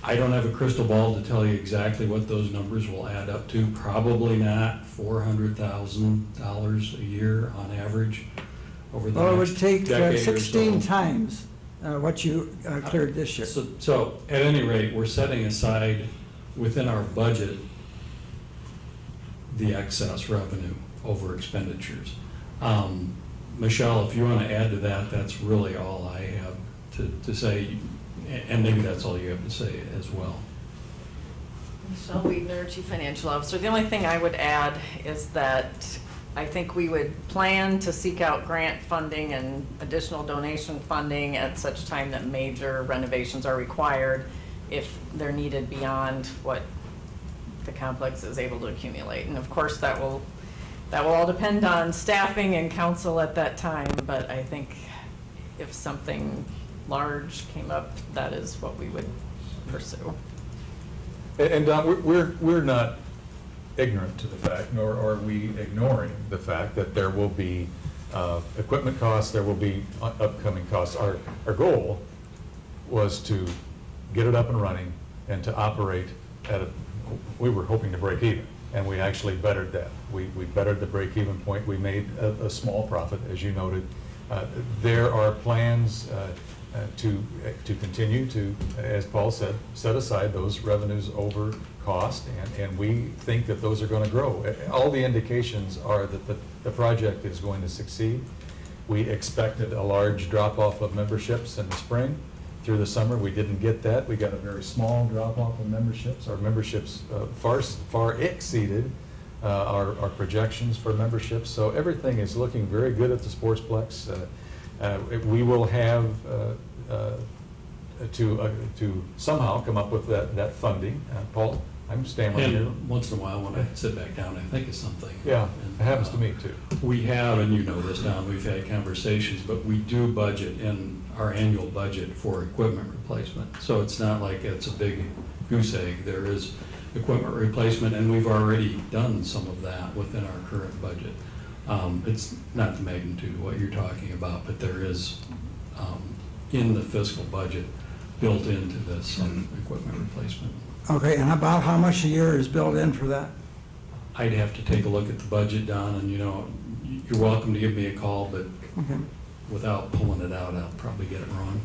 Speaker 15: I don't have a crystal ball to tell you exactly what those numbers will add up to. Probably not $400,000 a year on average over the
Speaker 7: Well, it
Speaker 15: next
Speaker 7: would take
Speaker 15: decade or
Speaker 7: 16
Speaker 15: so.
Speaker 7: times what you cleared this year.
Speaker 15: So at any rate, we're setting aside within our budget the excess revenue over expenditures. Michelle, if you want to add to that, that's really all I have to say, and maybe that's all you have to say as well.
Speaker 2: Michelle Weidner, Chief Financial Officer. The only thing I would add is that I think we would plan to seek out grant funding and additional donation funding at such time that major renovations are required if they're needed beyond what the complex is able to accumulate. And of course, that will all depend on staffing and council at that time, but I think if something large came up, that is what we would pursue.
Speaker 5: And Don, we're not ignorant to the fact, nor are we ignoring the fact that there will be equipment costs, there will be upcoming costs. Our goal was to get it up and running and to operate we were hoping to break even, and we actually bettered that. We bettered the break-even point. We made a small profit, as you noted. There are plans to continue to, as Paul said, set aside those revenues over cost, and we think that those are going to grow. All the indications are that the project is going to succeed. We expected a large drop-off of memberships in the spring. Through the summer, we didn't get that. We got a very small drop-off of memberships. Our memberships far exceeded our projections for memberships. So everything is looking very good at the Sportsplex. We will have to somehow come up with that funding. Paul, I'm stammering here.
Speaker 15: And once in a while, when I sit back down, I think of something.
Speaker 5: Yeah,
Speaker 15: And,
Speaker 5: it happens to me too.
Speaker 15: We have, and you know this, Don, we've had conversations, but we do budget in our annual budget for equipment replacement. So it's not like it's a big goose egg. There is equipment replacement, and we've already done some of that within our current budget. It's not the magnitude of what you're talking about, but there is, in the fiscal budget, built into this some equipment replacement.
Speaker 11: Okay, and about how much a year is built in for that?
Speaker 15: I'd have to take a look at the budget, Don, and you're welcome to give me a call, but
Speaker 11: Okay.
Speaker 15: without pulling it out, I'll probably get it wrong.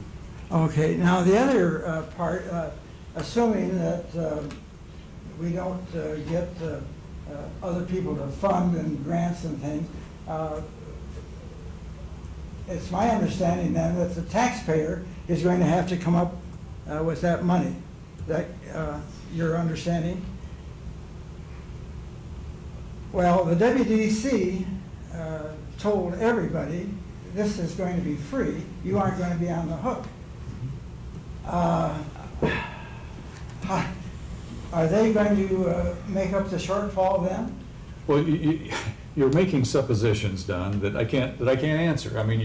Speaker 11: Okay, now the other part, assuming that we don't get other people to fund and grants and things, it's my understanding then that the taxpayer is going to have to come up with that money. That your understanding? Well, the WDC told everybody this is going to be free. You aren't going to be on the hook. Are they going to make up the shortfall then?
Speaker 5: Well, you're making suppositions, Don, that I can't answer. I mean,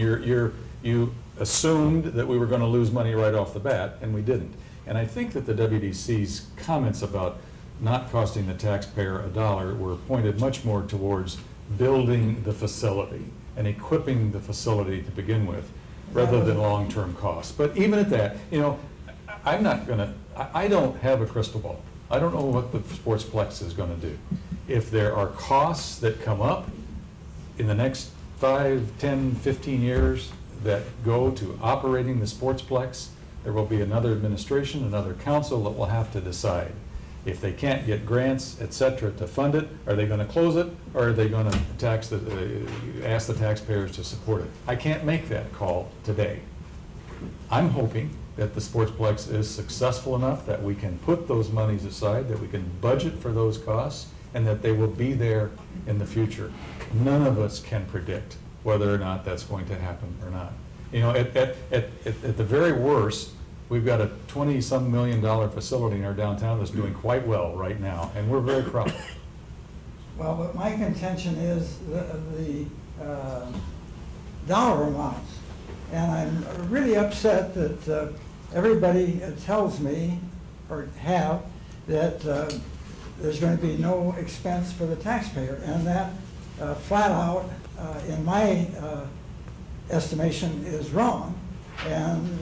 Speaker 5: you assumed that we were going to lose money right off the bat, and we didn't. And I think that the WDC's comments about not costing the taxpayer a dollar were pointed much more towards building the facility and equipping the facility to begin with, rather than long-term costs. But even at that, I don't have a crystal ball. I don't know what the Sportsplex is going to do. If there are costs that come up in the next 5, 10, 15 years that go to operating the Sportsplex, there will be another administration, another council that will have to decide. If they can't get grants, et cetera, to fund it, are they going to close it, or are they going to ask the taxpayers to support it? I can't make that call today. I'm hoping that the Sportsplex is successful enough that we can put those monies aside, that we can budget for those costs, and that they will be there in the future. None of us can predict whether or not that's going to happen or not. At the very worst, we've got a $20-some million facility in our downtown that's doing quite well right now, and we're very proud.
Speaker 11: Well, but my contention is the dollar amounts. And I'm really upset that everybody tells me, or that there's going to be no expense for the taxpayer. And that flat out, in my estimation, is wrong. And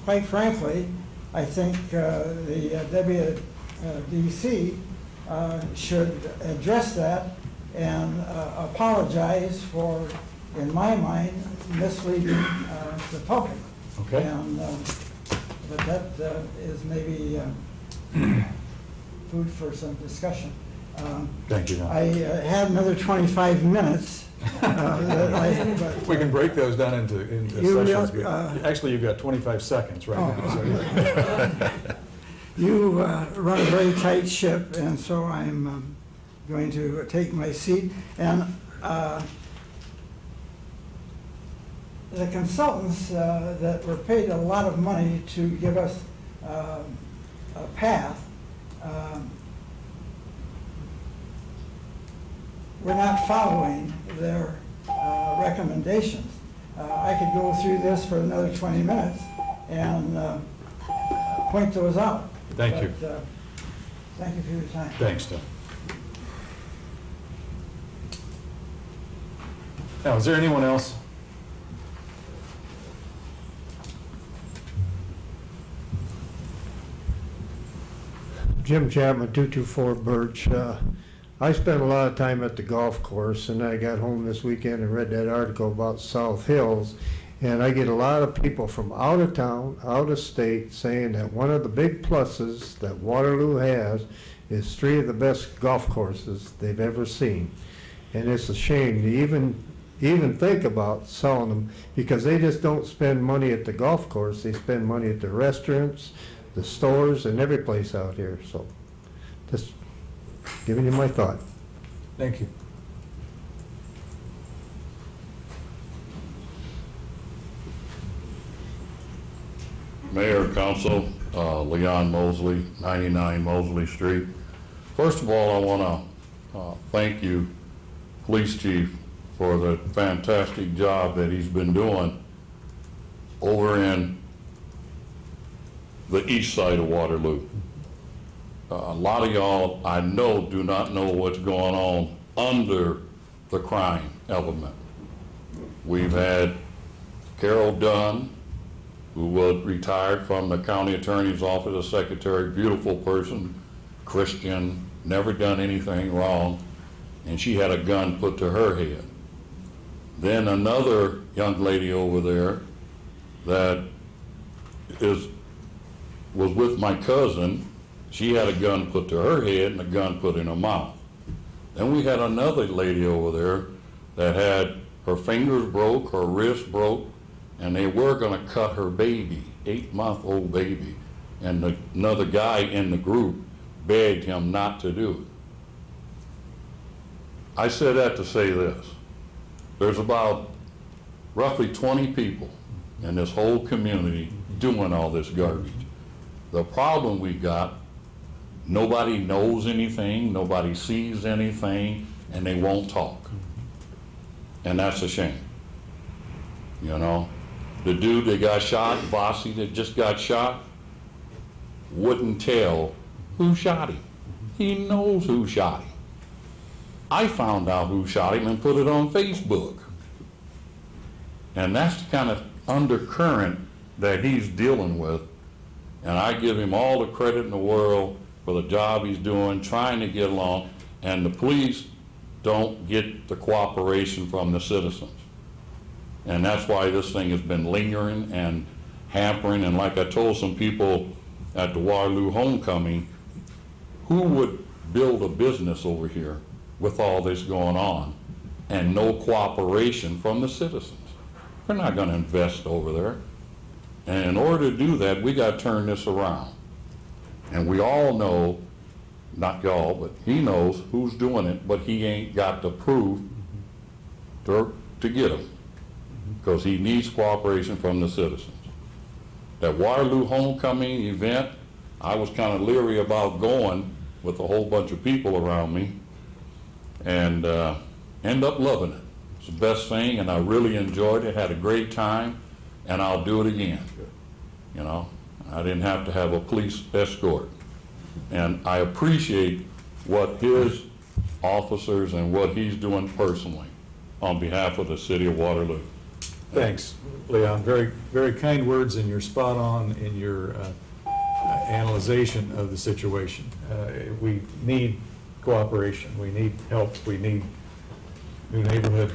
Speaker 11: quite frankly, I think the WDC should address that and apologize for, in my mind, misleading the public.
Speaker 5: Okay.
Speaker 11: And, but that is maybe food for some discussion.
Speaker 5: Thank you, Don.
Speaker 11: I had another 25 minutes. But,
Speaker 5: We can break those down into
Speaker 11: You
Speaker 5: sessions.
Speaker 11: will,
Speaker 5: Actually, you've got 25 seconds right now. So.
Speaker 11: You run a very tight ship, and so I'm going to take my seat. And the consultants that were paid a lot of money to give us a path, we're not following their recommendations. I could go through this for another 20 minutes and point those out.
Speaker 5: Thank you.
Speaker 11: Thank you for your time.
Speaker 5: Thanks, Don. Now, is there anyone else?
Speaker 16: Jim Chapman, 224 Birch. I spent a lot of time at the golf course, and I got home this weekend and read that article about South Hills, and I get a lot of people from out of town, out of state, saying that one of the big pluses that Waterloo has is 3 of the best golf courses they've ever seen. And it's a shame to even even think about selling them, because they just don't spend money at the golf course. They spend money at the restaurants, the stores, and every place out here. So just giving you my thought.
Speaker 5: Thank you.
Speaker 17: Mayor, Council, Leon Mosley, 99 Mosley Street. First of all, I want to thank you, Police Chief, for the fantastic job that he's been doing over in the east side of Waterloo. A lot of y'all, I know, do not know what's going on under the crime element. We've had Carol Dunn, who was retired from the county attorney's office as secretary, beautiful person, Christian, never done anything wrong, and she had a gun put to her head. Then another young lady over there that was with my cousin, she had a gun put to her head and a gun put in her mouth. Then we had another lady over there that had her fingers broke, her wrist broke, and they were going to cut her baby, 8-month-old baby. And another guy in the group begged him not to do it. I said that to say this. There's about roughly 20 people in this whole community doing all this garbage. The problem we got, nobody knows anything, nobody sees anything, and they won't talk. And that's a shame. You know? The dude that got shot, Vossi, that just got shot, wouldn't tell who shot him. He knows who shot him. I found out who shot him and put it on Facebook. And that's the kind of undercurrent that he's dealing with. And I give him all the credit in the world for the job he's doing, trying to get along. And the police don't get the cooperation from the citizens. And that's why this thing has been lingering and hampering. And like I told some people at the Waterloo homecoming, who would build a business over here with all this going on and no cooperation from the citizens? They're not going to invest over there. And in order to do that, we got to turn this around. And we all know, not y'all, but he knows who's doing it, but he ain't got the proof to get them, because he needs cooperation from the citizens. That Waterloo homecoming event, I was kind of leery about going with a whole bunch of people around me, and end up loving it. It's the best thing, and I really enjoyed it, had a great time, and I'll do it again. You know, I didn't have to have a police escort. And I appreciate what his officers and what he's doing personally on behalf of the city of Waterloo.
Speaker 5: Thanks, Leon. Very, very kind words, and you're spot on in your analyzation of the situation. We need cooperation. We need help. We need new neighborhood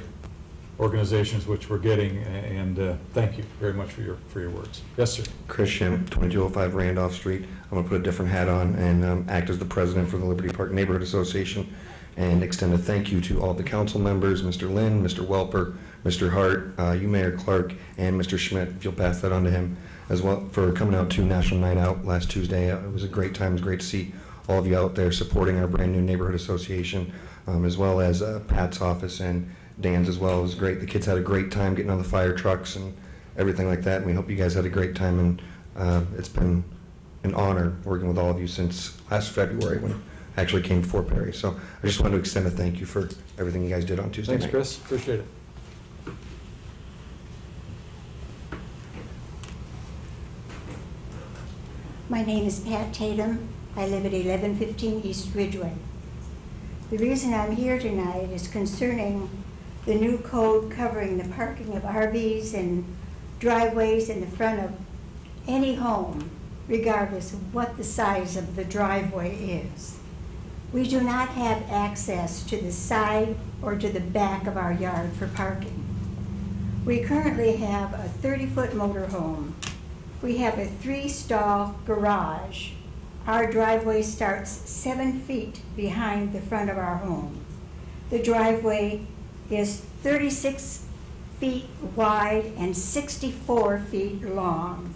Speaker 5: organizations, which we're getting, and thank you very much for your words. Yes, sir.
Speaker 13: Chris Shimp, 2205 Randolph Street. I'm going to put a different hat on and act as the president for the Liberty Park Neighborhood Association and extend a thank you to all the council members, Mr. Lynn, Mr. Welper, Mr. Hart, you Mayor Clark, and Mr. Schmidt, if you'll pass that on to him as well, for coming out to National Night Out last Tuesday. It was a great time. It was great to see all of you out there supporting our brand new neighborhood association, as well as Pat's office and Dan's as well. It was great. The kids had a great time getting on the fire trucks and everything like that, and we hope you guys had a great time, and it's been an honor working with all of you since last February when I actually came to Fort Perry. So I just wanted to extend a thank you for everything you guys did on Tuesday
Speaker 5: Thanks,
Speaker 13: night.
Speaker 5: Chris. Appreciate it.
Speaker 18: My name is Pat Tatum. I live at 1115 East Ridgeway. The reason I'm here tonight is concerning the new code covering the parking of RVs and driveways in the front of any home, regardless of what the size of the driveway is. We do not have access to the side or to the back of our yard for parking. We currently have a 30-foot motorhome. We have a 3-stall garage. Our driveway starts 7 feet behind the front of our home. The driveway is 36 feet wide and 64 feet long.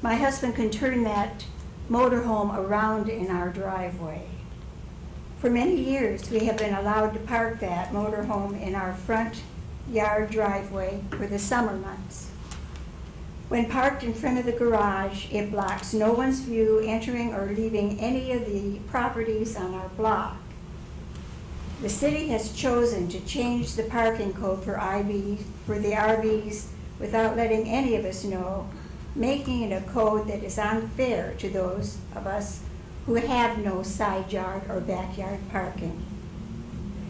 Speaker 18: My husband can turn that motorhome around in our driveway. For many years, we have been allowed to park that motorhome in our front yard driveway for the summer months. When parked in front of the garage, it blocks no one's view entering or leaving any of the properties on our block. The city has chosen to change the parking code for the RVs without letting any of us know, making it a code that is unfair to those of us who have no side yard or backyard parking.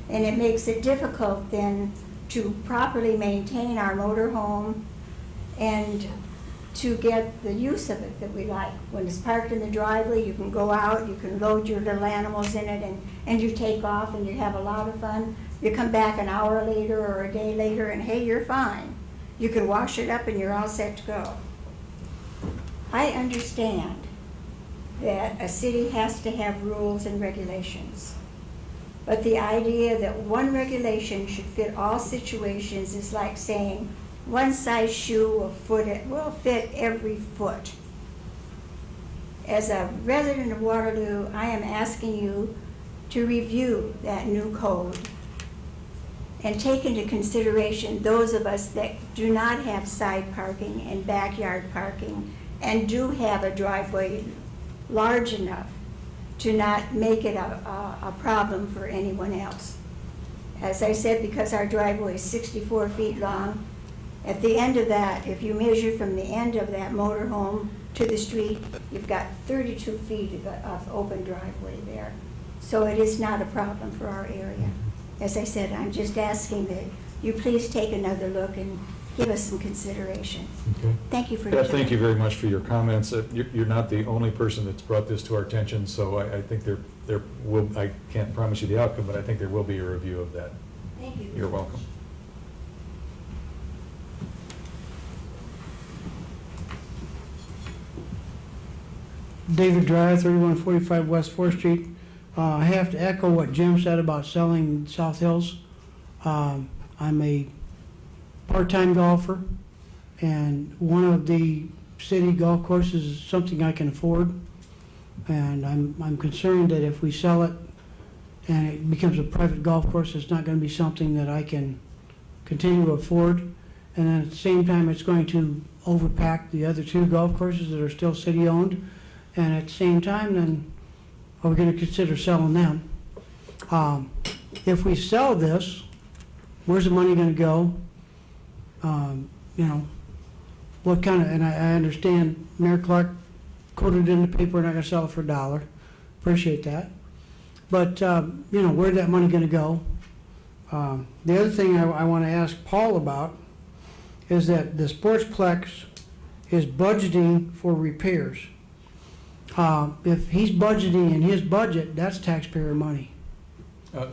Speaker 18: And it makes it difficult then to properly maintain our motorhome and to get the use of it that we like. When it's parked in the driveway, you can go out, you can load your little animals in it, and you take off and you have a lot of fun. You come back an hour later or a day later and hey, you're fine. You can wash it up and you're all set to go. I understand that a city has to have rules and regulations. But the idea that one regulation should fit all situations is like saying one size shoe will fit every foot. As a resident of Waterloo, I am asking you to review that new code and take into consideration those of us that do not have side parking and backyard parking and do have a driveway large enough to not make it a problem for anyone else. As I said, because our driveway is 64 feet long, at the end of that, if you measure from the end of that motorhome to the street, you've got 32 feet of open driveway there. So it is not a problem for our area. As I said, I'm just asking that you please take another look and give us some consideration.
Speaker 5: Okay.
Speaker 18: Thank you for
Speaker 5: Yeah, thank you very much for your comments. You're not the only person that's brought this to our attention, so I think there will, I can't promise you the outcome, but I think there will be a review of that.
Speaker 18: Thank you.
Speaker 5: You're welcome.
Speaker 11: David Dryer, 3145 West 4th Street. I have to echo what Jim said about selling South Hills. I'm a part-time golfer, and one of the city golf courses is something I can afford. And I'm concerned that if we sell it and it becomes a private golf course, it's not going to be something that I can continue to afford. And then at the same time, it's going to overpack the other two golf courses that are still city-owned. And at the same time, then, are we going to consider selling them? If we sell this, where's the money going to go? You know, what kind of, and I understand Mayor Clark quoted in the paper, we're not going to sell it for $1. Appreciate that. But, you know, where's that money going to go? The other thing I want to ask Paul about is that the Sportsplex is budgeting for repairs. If he's budgeting in his budget, that's taxpayer money.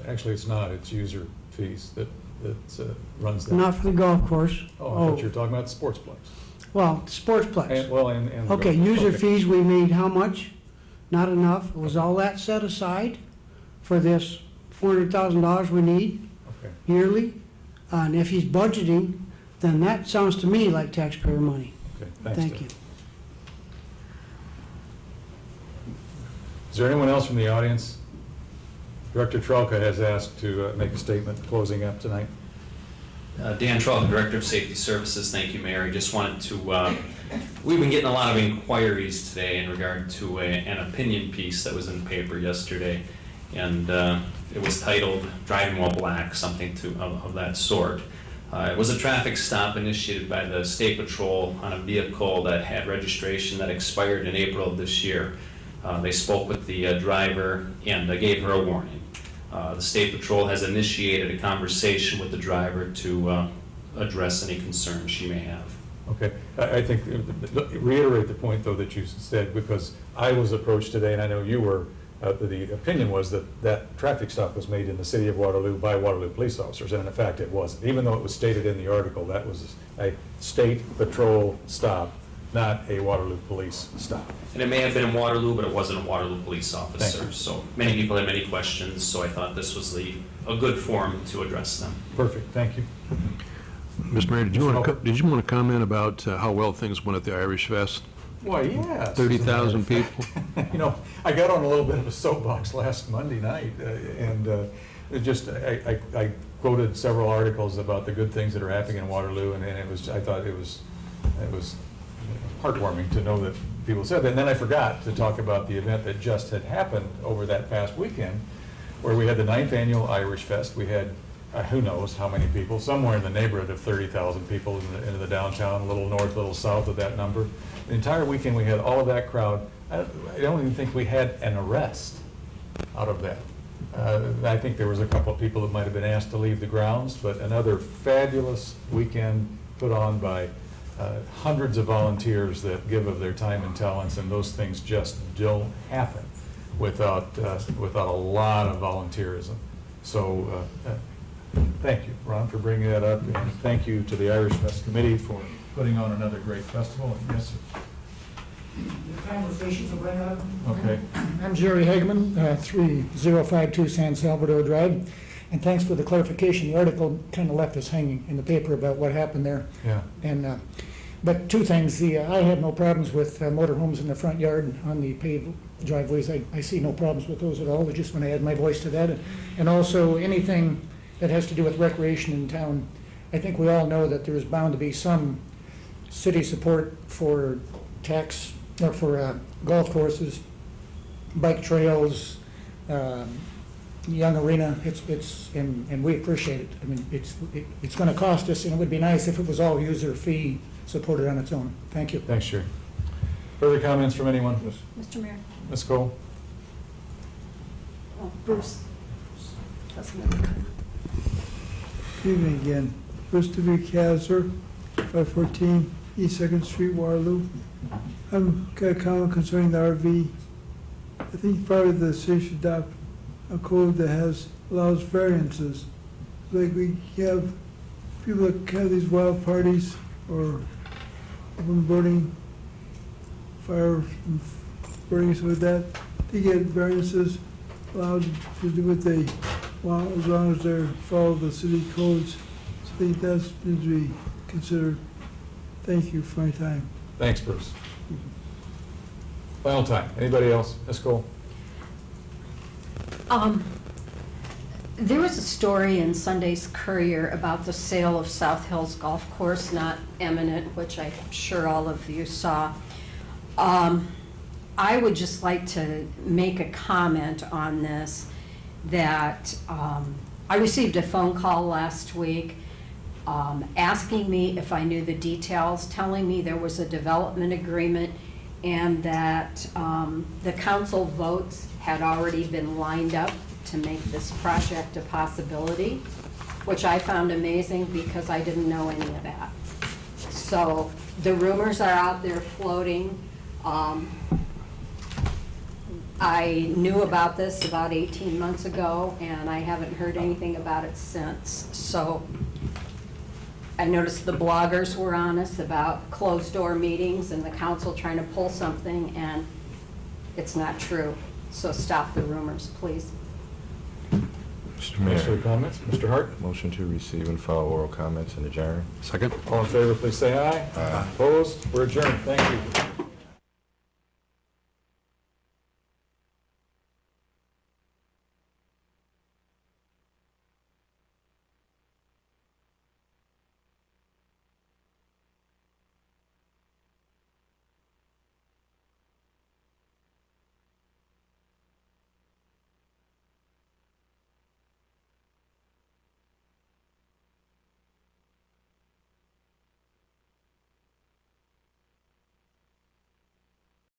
Speaker 5: Actually, it's not. It's user fees that runs that.
Speaker 11: Not for the golf course.
Speaker 5: Oh, I thought you were talking about the Sportsplex.
Speaker 11: Well, Sportsplex.
Speaker 5: And the
Speaker 11: Okay,
Speaker 5: golf-
Speaker 11: user
Speaker 5: okay.
Speaker 11: fees, we made how much? Not enough. Was all that set aside for this $400,000 we need
Speaker 5: Okay.
Speaker 11: yearly? And if he's budgeting, then that sounds to me like taxpayer money.
Speaker 5: Okay, thanks,
Speaker 11: Thank
Speaker 5: Dave.
Speaker 11: you.
Speaker 5: Is there anyone else from the audience? Director Trelka has asked to make a statement closing up tonight.
Speaker 12: Dan Trelka, Director of Safety Services. Thank you, Mayor. I just wanted to, we've been getting a lot of inquiries today in regard to an opinion piece that was in the paper yesterday. And it was titled Driving While Black, something of that sort. It was a traffic stop initiated by the State Patrol on a vehicle that had registration that expired in April of this year. They spoke with the driver and gave her a warning. The State Patrol has initiated a conversation with the driver to address any concerns she may have.
Speaker 5: Okay, I think, reiterate the point, though, that you said, because I was approached today, and I know you were, the opinion was that traffic stop was made in the city of Waterloo by Waterloo police officers, and in fact, it wasn't. Even though it was stated in the article, that was a State Patrol stop not a Waterloo police stop.
Speaker 12: And it may have been in Waterloo, but it wasn't a Waterloo police
Speaker 5: Thank
Speaker 12: officer.
Speaker 5: you.
Speaker 12: So many people had many questions, so I thought this was a good forum to address them.
Speaker 5: Perfect, thank you.
Speaker 3: Mr. Mayor, did you want to comment about how well things went at the Irish Fest?
Speaker 5: Why, yes.
Speaker 3: 30,000 people?
Speaker 5: You know, I got on a little bit of a soapbox last Monday night, and I quoted several articles about the good things that are happening in Waterloo, and I thought it was heartwarming to know that people said that. And then I forgot to talk about the event that just had happened over that past weekend, where we had the 9th annual Irish Fest. We had, who knows how many people, somewhere in the neighborhood of 30,000 people in the downtown, a little north, a little south of that number. The entire weekend, we had all of that crowd. I don't even think we had an arrest out of that. I think there was a couple of people that might have been asked to leave the grounds, but another fabulous weekend put on by hundreds of volunteers that give of their time and talents, and those things just don't happen without a lot of volunteerism. So thank you, Ron, for bringing that up, and thank you to the Irish Fest Committee for putting on another great festival. And yes, sir.
Speaker 11: The conversations will bring up.
Speaker 5: Okay.
Speaker 11: I'm Jerry Hageman, 3052 San Salvador Drive, and thanks for the clarification. The article kind of left us hanging in the paper about what happened there.
Speaker 5: Yeah.
Speaker 11: And but two things. I have no problems with motorhomes in the front yard on the paved driveways. I see no problems with those at all. I just want to add my voice to that. And also anything that has to do with recreation in town. I think we all know that there's bound to be some city support for tax, or for golf courses, bike trails, young arena. And we appreciate it. I mean, it's going to cost us, and it would be nice if it was all user fee supported on its own. Thank you.
Speaker 5: Thanks, Jerry. Further comments from anyone?
Speaker 18: Mr. Mayor.
Speaker 5: Ms. Cole?
Speaker 18: Oh, Bruce.
Speaker 7: Excuse me again. Bruce DeBeek, 514 East 2nd Street, Waterloo. I'm got a comment concerning the RV. I think probably the city should adopt a code that allows variances. Like we have people that have these wild parties or open burning, fire burning, stuff like that. They get variances allowed to do what they want as long as they follow the city codes. So I think that needs to be considered. Thank you for my time.
Speaker 5: Thanks, Bruce. Final time. Anybody else? Ms. Cole?
Speaker 1: There was a story in Sunday's Courier about the sale of South Hills Golf Course, not eminent, which I'm sure all of you saw. I would just like to make a comment on this, that I received a phone call last week asking me if I knew the details, telling me there was a development agreement and that the council votes had already been lined up to make this project a possibility, which I found amazing because I didn't know any of that. So the rumors are out there floating. I knew about this about 18 months ago, and I haven't heard anything about it since. So I noticed the bloggers were honest about closed-door meetings and the council trying to pull something, and it's not true. So stop the rumors, please.
Speaker 6: Mr.
Speaker 5: Thanks for
Speaker 6: Mayor,
Speaker 5: the comments. Mr. Hart?
Speaker 6: motion to receive and file oral comments and adjourn.
Speaker 3: Second?
Speaker 5: All in favor, please say aye.
Speaker 6: Aye.
Speaker 5: Opposed? We're adjourned. Thank you.